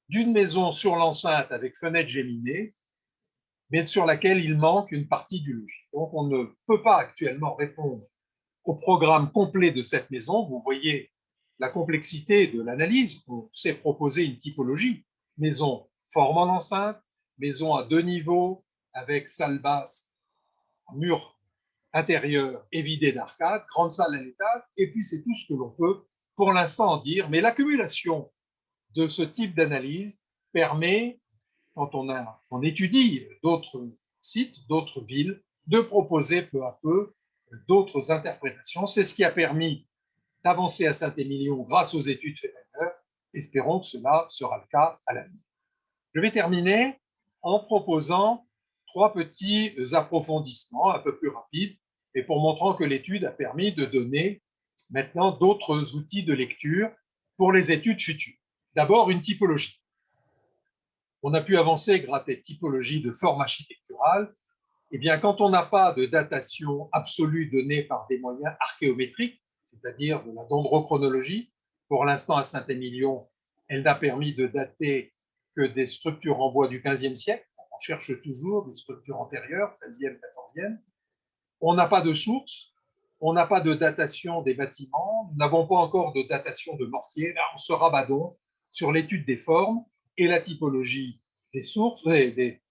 d'une maison sur l'enceinte avec fenêtre géminée, mais sur laquelle il manque une partie du logis. Donc on ne peut pas actuellement répondre au programme complet de cette maison. Vous voyez la complexité de l'analyse. On s'est proposé une typologie. Maison formant l'enceinte, maison à 2 niveaux, avec salle basse, mur intérieur évidé d'arcades, grande salle à l'étage, et puis c'est tout ce que l'on peut pour l'instant en dire. Mais l'accumulation de ce type d'analyse permet, quand on étudie d'autres sites, d'autres villes, de proposer peu à peu d'autres interprétations. C'est ce qui a permis d'avancer à Saint-Émilion grâce aux études faites ailleurs. Espérons que cela sera le cas à l'avenir. Je vais terminer en proposant 3 petits approfondissements un peu plus rapides et pour montrant que l'étude a permis de donner maintenant d'autres outils de lecture pour les études futures. D'abord, une typologie. On a pu avancer grâce à des typologies de forme architecturale. Eh bien, quand on n'a pas de datation absolue donnée par des moyens archéométriques, c'est-à-dire de la dendrochronologie, pour l'instant à Saint-Émilion, elle n'a permis de dater que des structures en bois du XVe siècle. On cherche toujours des structures antérieures, XIIIe, XIVe. On n'a pas de source, on n'a pas de datation des bâtiments, nous n'avons pas encore de datation de mortier. Là, on se rabat donc sur l'étude des formes et la typologie des sources, des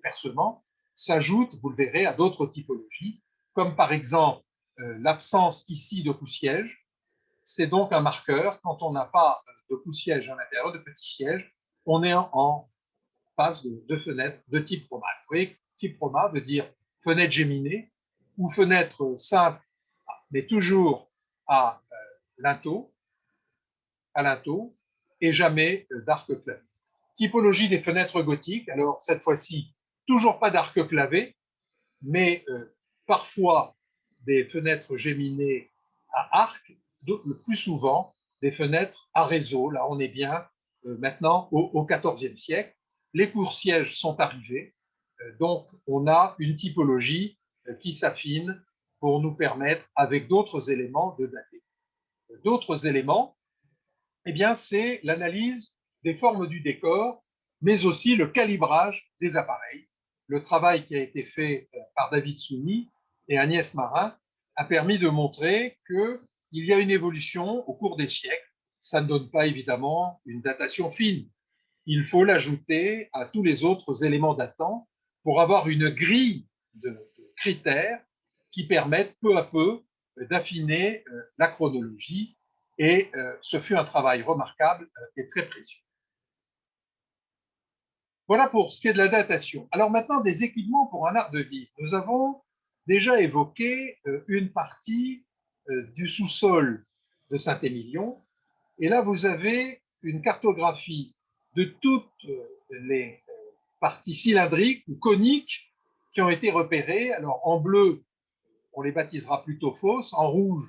percements s'ajoute, vous le verrez, à d'autres typologies, comme par exemple l'absence ici de coup-siège. C'est donc un marqueur. Quand on n'a pas de coup-siège à l'intérieur, de petits sièges, on est en phase de fenêtre de type Roma. Vous voyez, type Roma veut dire fenêtre géminée ou fenêtre simple, mais toujours à linteau, et jamais d'arc clavé. Typologie des fenêtres gothiques. Alors, cette fois-ci, toujours pas d'arc clavé, mais parfois des fenêtres géminées à arc, le plus souvent des fenêtres à réseau. Là, on est bien maintenant au XIVe siècle. Les courts-sièges sont arrivés, donc on a une typologie qui s'affine pour nous permettre, avec d'autres éléments, de dater. D'autres éléments, eh bien, c'est l'analyse des formes du décor, mais aussi le calibrage des appareils. Le travail qui a été fait par David Soumi et Agnès Marin a permis de montrer qu'il y a une évolution au cours des siècles. Ça ne donne pas évidemment une datation fine. Il faut l'ajouter à tous les autres éléments datants pour avoir une grille de critères qui permettent peu à peu d'affiner la chronologie. Et ce fut un travail remarquable et très précieux. Voilà pour ce qui est de la datation. Alors maintenant, des équipements pour un art de vivre. Nous avons déjà évoqué une partie du sous-sol de Saint-Émilion. Et là, vous avez une cartographie de toutes les parties cylindriques ou coniques qui ont été repérées. Alors en bleu, on les baptisera plutôt fosses, en rouge,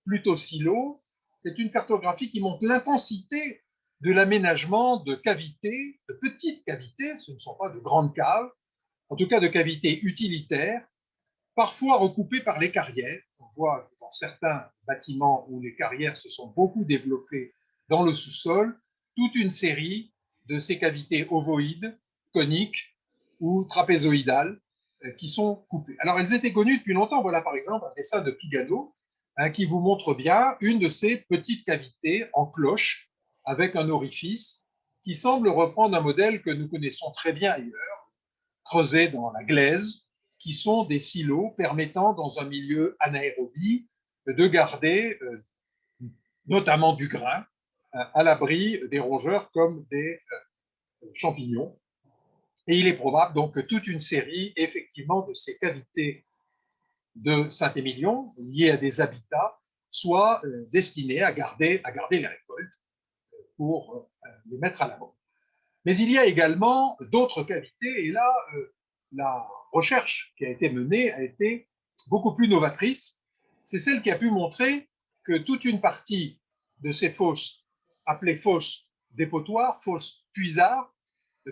plutôt silos. C'est une cartographie qui montre l'intensité de l'aménagement de cavités, de petites cavités, ce ne sont pas de grandes caves, en tout cas de cavités utilitaires, parfois recoupées par les carrières. On voit dans certains bâtiments où les carrières se sont beaucoup développées dans le sous-sol, toute une série de ces cavités ovoïdes, coniques ou trapézoïdales qui sont coupées. Alors, elles étaient connues depuis longtemps. Voilà, par exemple, un dessin de Pigano qui vous montre bien une de ces petites cavités en cloche avec un orifice qui semble reprendre un modèle que nous connaissons très bien ailleurs, creusé dans la glaise, qui sont des silos permettant, dans un milieu anaérobie, de garder notamment du grain à l'abri des rongeurs comme des champignons. Et il est probable donc que toute une série, effectivement, de ces cavités de Saint-Émilion, liées à des habitats, soient destinées à garder les récoltes pour les mettre à l'abri. Mais il y a également d'autres cavités, et là, la recherche qui a été menée a été beaucoup plus novatrice. C'est celle qui a pu montrer que toute une partie de ces fosses, appelées fosses dépotoirs, fosses puisards,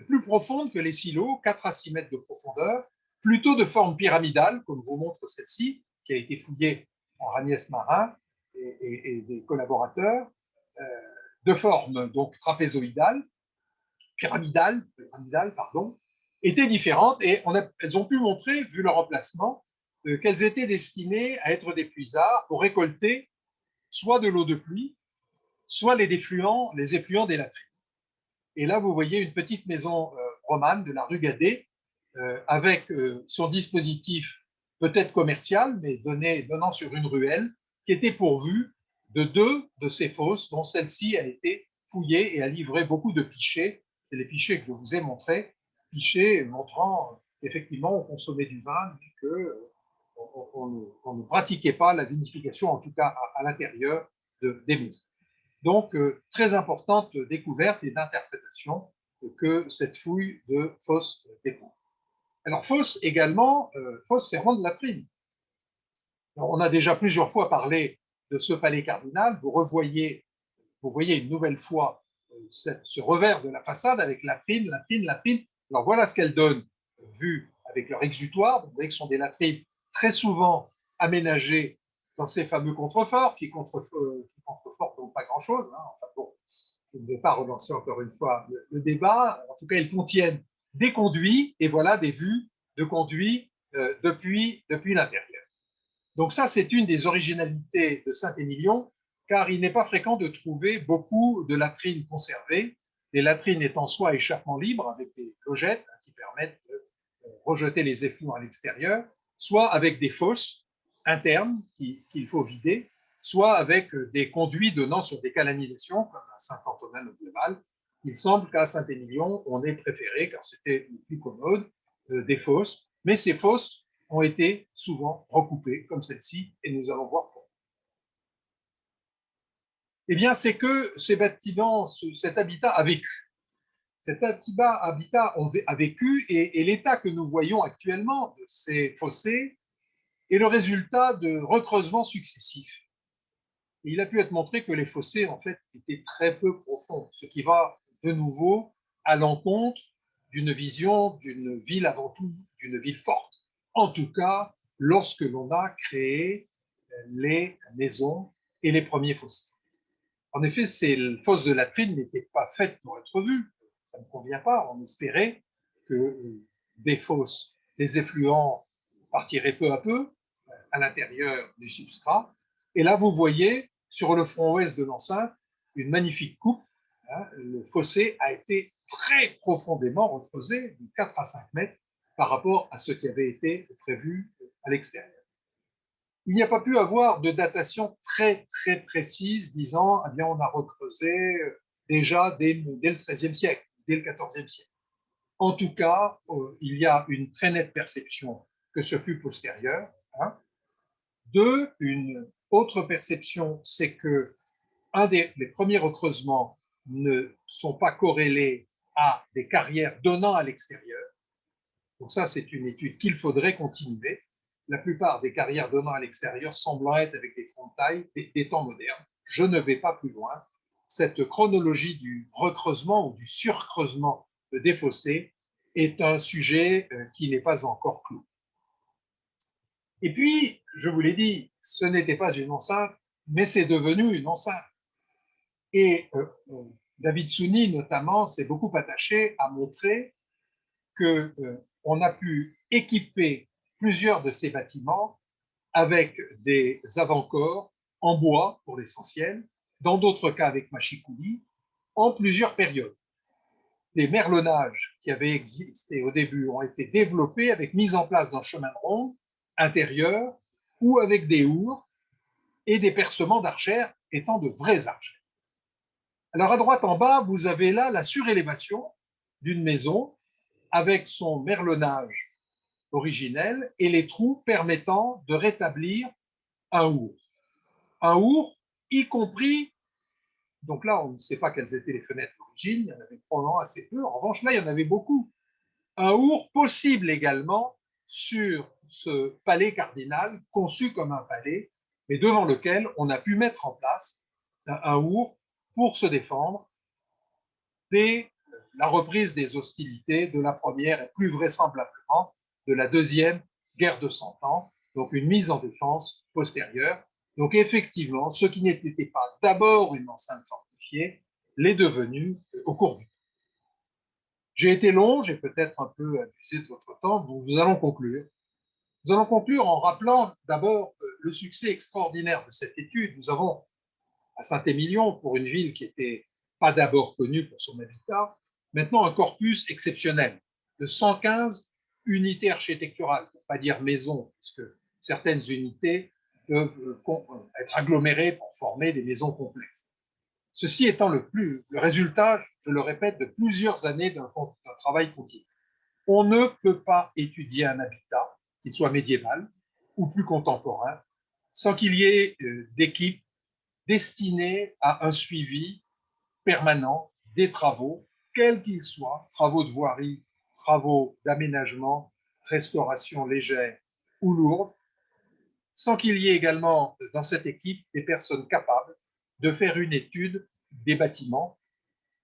plus profondes que les silos, 4 à 6 mètres de profondeur, plutôt de forme pyramidale, comme vous montre celle-ci, qui a été fouillée par Agnès Marin et des collaborateurs, de forme donc trapézoïdale, pyramidale, pardon, étaient différentes et elles ont pu montrer, vu leur emplacement, qu'elles étaient destinées à être des puisards pour récolter soit de l'eau de pluie, soit les effluents des latrines. Et là, vous voyez une petite maison romane de la rue Gadet, avec son dispositif peut-être commercial, mais donnant sur une ruelle, qui était pourvue de 2 de ces fosses, dont celle-ci a été fouillée et a livré beaucoup de pichets. C'est les pichets que je vous ai montrés, pichets montrant effectivement on consommait du vin, mais qu'on ne pratiquait pas la vinification, en tout cas à l'intérieur des maisons. Donc, très importante découverte et d'interprétation que cette fouille de fosse découvre. Alors, fosse également, fosse servant de latrine. Alors, on a déjà plusieurs fois parlé de ce palais cardinal. Vous voyez une nouvelle fois ce revers de la façade avec latrine, latrine, latrine. Alors, voilà ce qu'elles donnent, vues avec leur exutoire. Vous voyez que ce sont des latrines très souvent aménagées dans ces fameux contreforts qui contrefortent donc pas grand-chose. Hein. Enfin, bon, je ne vais pas relancer encore une fois le débat. En tout cas, ils contiennent des conduits et voilà des vues de conduits depuis l'intérieur. Donc ça, c'est une des originalités de Saint-Émilion, car il n'est pas fréquent de trouver beaucoup de latrines conservées, les latrines étant soit échappement libre avec des logettes qui permettent de rejeter les effluents à l'extérieur, soit avec des fosses internes qu'il faut vider, soit avec des conduits donnant sur des canalisations, comme à Saint-Antonin-le-Global. Il semble qu'à Saint-Émilion, on ait préféré, car c'était le plus commode, des fosses, mais ces fosses ont été souvent recoupées, comme celle-ci, et nous allons voir pourquoi. Eh bien, c'est que ces bâtiments, cet habitat a vécu. Cet habitat a vécu et l'état que nous voyons actuellement de ces fossés est le résultat de recreusements successifs. Et il a pu être montré que les fossés, en fait, étaient très peu profonds, ce qui va de nouveau à l'encontre d'une vision d'une ville avant tout, d'une ville forte. En tout cas, lorsque l'on a créé les maisons et les premiers fossés. En effet, ces fosses de latrines n'étaient pas faites pour être vues. Ça ne convient pas. On espérait que des fosses, des effluents partiraient peu à peu à l'intérieur du substrat. Et là, vous voyez sur le front ouest de l'enceinte une magnifique coupe. Hein, le fossé a été très profondément recreusé, de 4 à 5 mètres, par rapport à ce qui avait été prévu à l'extérieur. Il n'y a pas pu avoir de datation très précise disant eh bien, on a recreusé déjà dès le XIIIe siècle, dès le XIVe siècle. En tout cas, il y a une très nette perception que ce fut postérieur. Hein. Deux, une autre perception, c'est que les premiers recreusements ne sont pas corrélés à des carrières donnant à l'extérieur. Donc ça, c'est une étude qu'il faudrait continuer. La plupart des carrières donnant à l'extérieur semblant être avec des frontailles des temps modernes. Je ne vais pas plus loin. Cette chronologie du recreusement ou du surcreusement des fossés est un sujet qui n'est pas encore clos. Et puis, je vous l'ai dit, ce n'était pas une enceinte, mais c'est devenu une enceinte. Et David Souni, notamment, s'est beaucoup attaché à montrer qu'on a pu équiper plusieurs de ces bâtiments avec des avant-corps en bois, pour l'essentiel, dans d'autres cas avec machicoulis, en plusieurs périodes. Les merlonnages qui avaient existé au début ont été développés avec mise en place d'un chemin de ronde intérieur ou avec des hourds et des percements d'archères étant de vraies archères. Alors à droite en bas, vous avez là la surélévation d'une maison avec son merlonnage originel et les trous permettant de rétablir un hourd. Un hourd, y compris, donc là on ne sait pas quelles étaient les fenêtres d'origine, il y en avait probablement assez peu, en revanche là il y en avait beaucoup. Un hourd possible également sur ce palais cardinal, conçu comme un palais, mais devant lequel on a pu mettre en place un hourd pour se défendre dès la reprise des hostilités de la première et plus vraisemblablement de la deuxième guerre de Cent Ans, donc une mise en défense postérieure. Donc effectivement, ce qui n'était pas d'abord une enceinte fortifiée l'est devenu au cours du temps. J'ai été long, j'ai peut-être un peu abusé de votre temps, donc nous allons conclure. Nous allons conclure en rappelant d'abord le succès extraordinaire de cette étude. Nous avons à Saint-Émilion, pour une ville qui n'était pas d'abord connue pour son habitat, maintenant un corpus exceptionnel de 115 unités architecturales, pour ne pas dire maisons, puisque certaines unités peuvent être agglomérées pour former des maisons complexes. Ceci étant le résultat, je le répète, de plusieurs années d'un travail continu. On ne peut pas étudier un habitat, qu'il soit médiéval ou plus contemporain, sans qu'il y ait d'équipes destinées à un suivi permanent des travaux, quels qu'ils soient, travaux de voirie, travaux d'aménagement, restauration légère ou lourde, sans qu'il y ait également dans cette équipe des personnes capables de faire une étude des bâtiments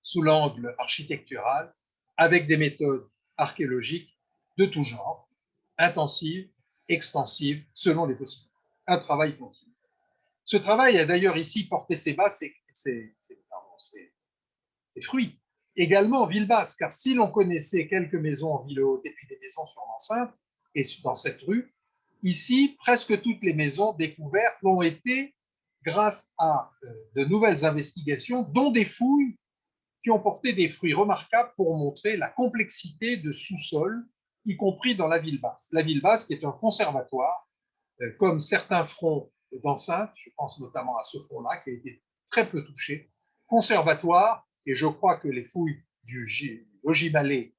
sous l'angle architectural avec des méthodes archéologiques de tout genre, intensives, extensives, selon les possibilités. Un travail continu. Ce travail a d'ailleurs ici porté ses fruits également en ville basse, car si l'on connaissait quelques maisons en ville haute et puis des maisons sur l'enceinte et dans cette rue, ici, presque toutes les maisons découvertes l'ont été grâce à de nouvelles investigations, dont des fouilles qui ont porté des fruits remarquables pour montrer la complexité de sous-sol, y compris dans la ville basse. La ville basse qui est un conservatoire, comme certains fronts d'enceinte, je pense notamment à ce front-là qui a été très peu touché, conservatoire, et je crois que les fouilles du Logis Mallet,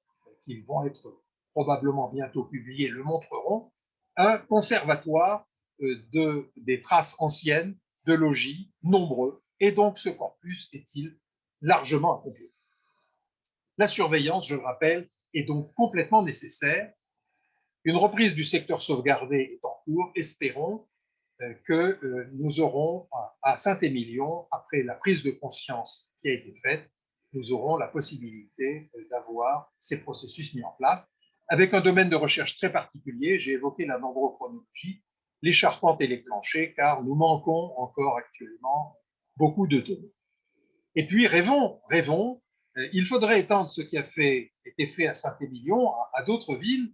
qui vont être probablement bientôt publiées, le montreront, un conservatoire des traces anciennes de logis nombreux, et donc ce corpus est-il largement incomplet. La surveillance, je le rappelle, est donc complètement nécessaire. Une reprise du secteur sauvegardé est en cours. Espérons que nous aurons à Saint-Émilion, après la prise de conscience qui a été faite, nous aurons la possibilité d'avoir ces processus mis en place avec un domaine de recherche très particulier. J'ai évoqué la dendrochronologie, les charpentes et les planchers, car nous manquons encore actuellement beaucoup de données. Et puis, rêvons. Il faudrait étendre ce qui a été fait à Saint-Émilion à d'autres villes,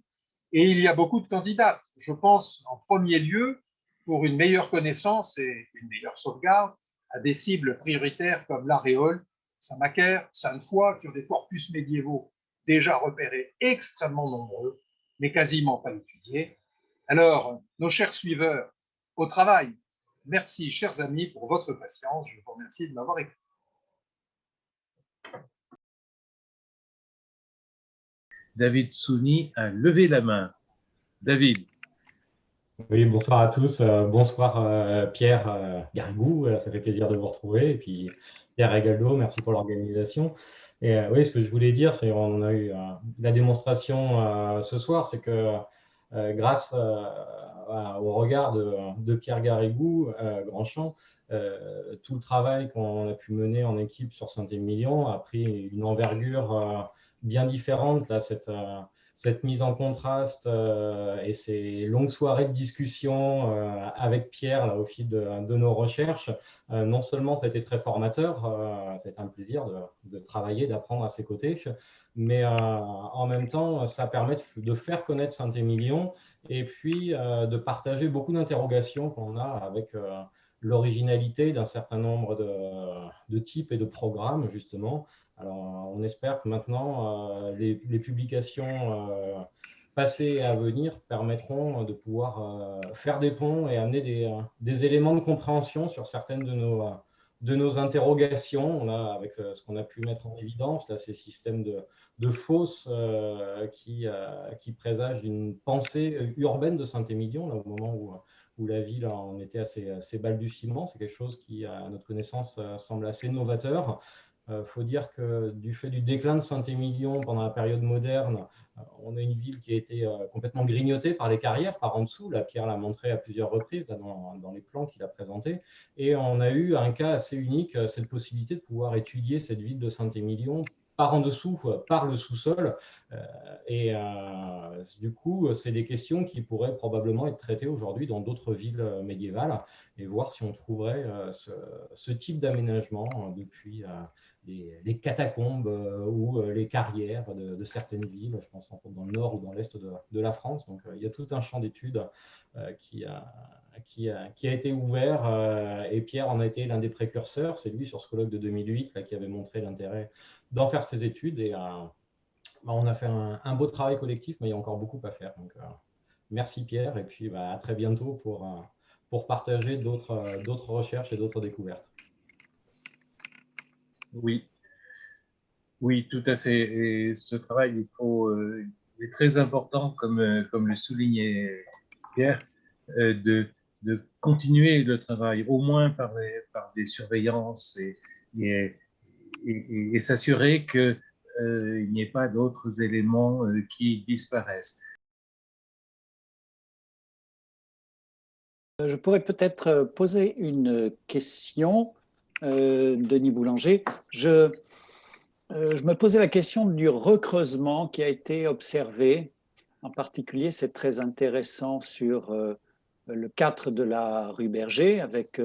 et il y a beaucoup de candidates. Je pense en premier lieu, pour une meilleure connaissance et une meilleure sauvegarde, à des cibles prioritaires comme l'Aréole, Saint-Macaire, Sainte-Foy, qui ont des corpus médiévaux déjà repérés extrêmement nombreux, mais quasiment pas étudiés. Alors, nos chers suiveurs, au travail. Merci, chers amis, pour votre patience. Je vous remercie de m'avoir écouté. David Souni a levé la main. David. Oui, bonsoir à tous. Bonsoir Pierre Garrigou, ça fait plaisir de vous retrouver. Et puis Pierre Regaldo, merci pour l'organisation. Et oui, ce que je voulais dire, c'est qu'on a eu la démonstration ce soir, c'est que grâce au regard de Pierre Garrigou, Grandchamp, tout le travail qu'on a pu mener en équipe sur Saint-Émilion a pris une envergure bien différente. Là, cette mise en contraste et ces longues soirées de discussion avec Pierre là, au fil de nos recherches, non seulement ça a été très formateur, c'était un plaisir de travailler, d'apprendre à ses côtés, mais en même temps, ça permet de faire connaître Saint-Émilion et puis de partager beaucoup d'interrogations qu'on a avec l'originalité d'un certain nombre de types et de programmes, justement. Alors, on espère que maintenant, les publications passées et à venir permettront de pouvoir faire des ponts et amener des éléments de compréhension sur certaines de nos interrogations. On a, avec ce qu'on a pu mettre en évidence, là, ces systèmes de fosses qui présagent une pensée urbaine de Saint-Émilion, là, au moment où la ville en était à ses balbutiements. C'est quelque chose qui, à notre connaissance, semble assez novateur. Faut dire que du fait du déclin de Saint-Émilion pendant la période moderne, on a une ville qui a été complètement grignotée par les carrières, par en dessous. Là, Pierre l'a montré à plusieurs reprises là, dans les plans qu'il a présentés. Et on a eu un cas assez unique, cette possibilité de pouvoir étudier cette ville de Saint-Émilion par en dessous, par le sous-sol. Du coup, c'est des questions qui pourraient probablement être traitées aujourd'hui dans d'autres villes médiévales et voir si on trouverait ce type d'aménagement depuis les catacombes ou les carrières de certaines villes, je pense dans le nord ou dans l'est de la France. Donc, il y a tout un champ d'études qui a été ouvert et Pierre en a été l'un des précurseurs. C'est lui, sur ce colloque de 2008, là, qui avait montré l'intérêt d'en faire ses études. Et on a fait un beau travail collectif, mais il y a encore beaucoup à faire. Donc, merci Pierre, et puis à très bientôt pour partager d'autres recherches et d'autres découvertes. Oui, oui, tout à fait. Et ce travail, il est très important, comme le soulignait Pierre, de continuer le travail, au moins par des surveillances et s'assurer qu'il n'y ait pas d'autres éléments qui disparaissent. Je pourrais peut-être poser une question, Denis Boulanger. Je me posais la question du recreusement qui a été observé. En particulier, c'est très intéressant sur le 4 de la rue Berger, avec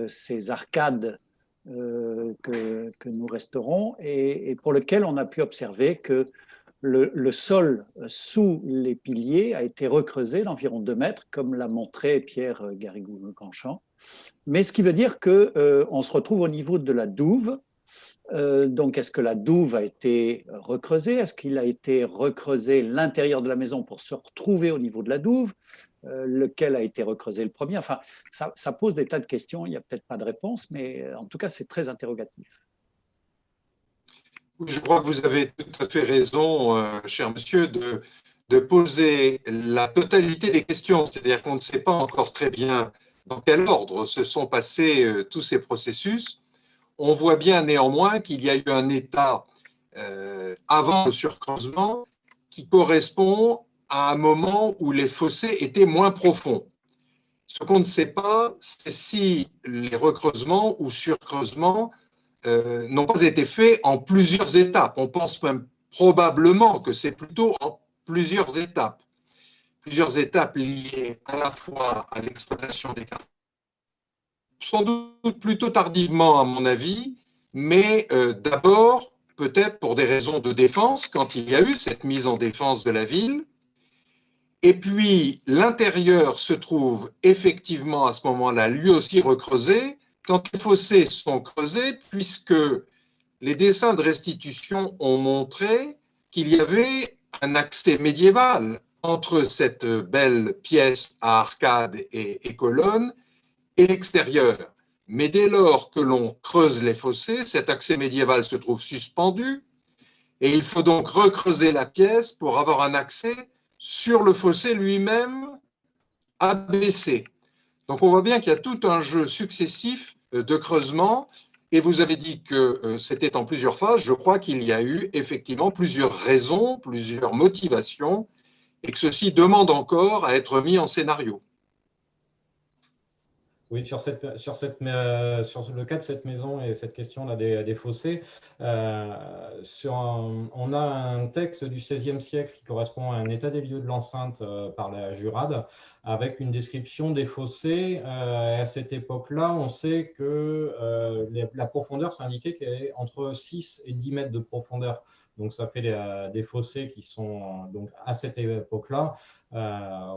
ces arcades que nous resterons, et pour lequel on a pu observer que le sol sous les piliers a été recreusé d'environ 2 mètres, comme l'a montré Pierre Garrigou-Canchamp. Mais ce qui veut dire qu'on se retrouve au niveau de la douve. Donc, est-ce que la douve a été recreusée? Est-ce qu'il a été recreusé l'intérieur de la maison pour se retrouver au niveau de la douve? Lequel a été recreusé le premier? Enfin, ça pose des tas de questions. Il n'y a peut-être pas de réponse, mais en tout cas, c'est très interrogatif. Je crois que vous avez tout à fait raison, cher monsieur, de poser la totalité des questions. C'est-à-dire qu'on ne sait pas encore très bien dans quel ordre se sont passés tous ces processus. On voit bien néanmoins qu'il y a eu un état avant le surcreusement qui correspond à un moment où les fossés étaient moins profonds. Ce qu'on ne sait pas, c'est si les recreusements ou surcreusements n'ont pas été faits en plusieurs étapes. On pense même probablement que c'est plutôt en plusieurs étapes. Plusieurs étapes liées à la fois à l'exploitation des cartes, sans doute plutôt tardivement à mon avis, mais d'abord peut-être pour des raisons de défense, quand il y a eu cette mise en défense de la ville. Et puis l'intérieur se trouve effectivement à ce moment-là lui aussi recreusé, quand les fossés sont creusés, puisque les dessins de restitution ont montré qu'il y avait un accès médiéval entre cette belle pièce à arcades et colonnes et l'extérieur. Mais dès lors que l'on creuse les fossés, cet accès médiéval se trouve suspendu et il faut donc recreuser la pièce pour avoir un accès sur le fossé lui-même abaissé. Donc on voit bien qu'il y a tout un jeu successif de creusement, et vous avez dit que c'était en plusieurs phases. Je crois qu'il y a eu effectivement plusieurs raisons, plusieurs motivations, et que ceci demande encore à être mis en scénario. Oui, sur le cas de cette maison et cette question-là des fossés, on a un texte du XVIe siècle qui correspond à un état des lieux de l'enceinte par la Jurade, avec une description des fossés. À cette époque-là, on sait que la profondeur, c'est indiqué qu'elle est entre 6 et 10 mètres de profondeur. Donc, ça fait des fossés qui sont, donc, à cette époque-là,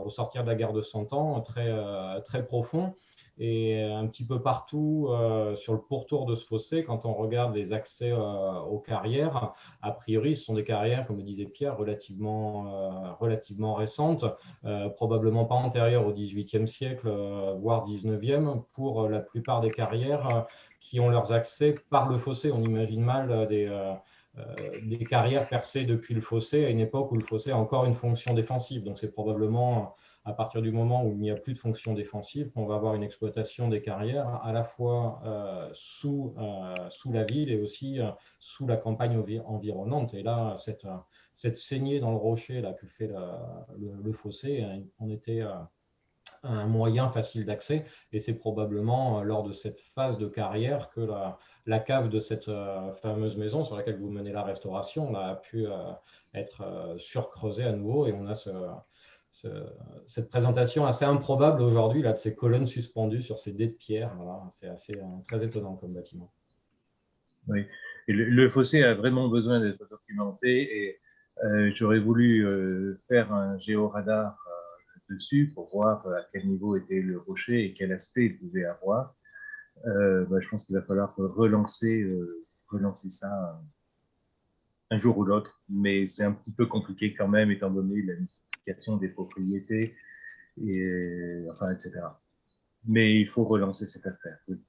au sortir de la guerre de 100 ans, très profonds. Et un petit peu partout sur le pourtour de ce fossé, quand on regarde les accès aux carrières, a priori, ce sont des carrières, comme le disait Pierre, relativement récentes, probablement pas antérieures au XVIIIe siècle, voire XIXe, pour la plupart des carrières qui ont leurs accès par le fossé. On imagine mal des carrières percées depuis le fossé à une époque où le fossé a encore une fonction défensive. Donc c'est probablement à partir du moment où il n'y a plus de fonction défensive qu'on va avoir une exploitation des carrières à la fois sous la ville et aussi sous la campagne environnante. Et là, cette saignée dans le rocher là, que fait le fossé, on était un moyen facile d'accès. Et c'est probablement lors de cette phase de carrière que la cave de cette fameuse maison sur laquelle vous menez la restauration a pu être surcreusée à nouveau. Et on a cette présentation assez improbable aujourd'hui de ces colonnes suspendues sur ces dés de pierre. Voilà, c'est assez très étonnant comme bâtiment. Oui, et le fossé a vraiment besoin d'être documenté et j'aurais voulu faire un géoradar dessus pour voir à quel niveau était le rocher et quel aspect il pouvait avoir. Je pense qu'il va falloir relancer ça un jour ou l'autre, mais c'est un petit peu compliqué quand même étant donné la multiplication des propriétés, et, enfin, etc. Mais il faut relancer cette affaire. Oui.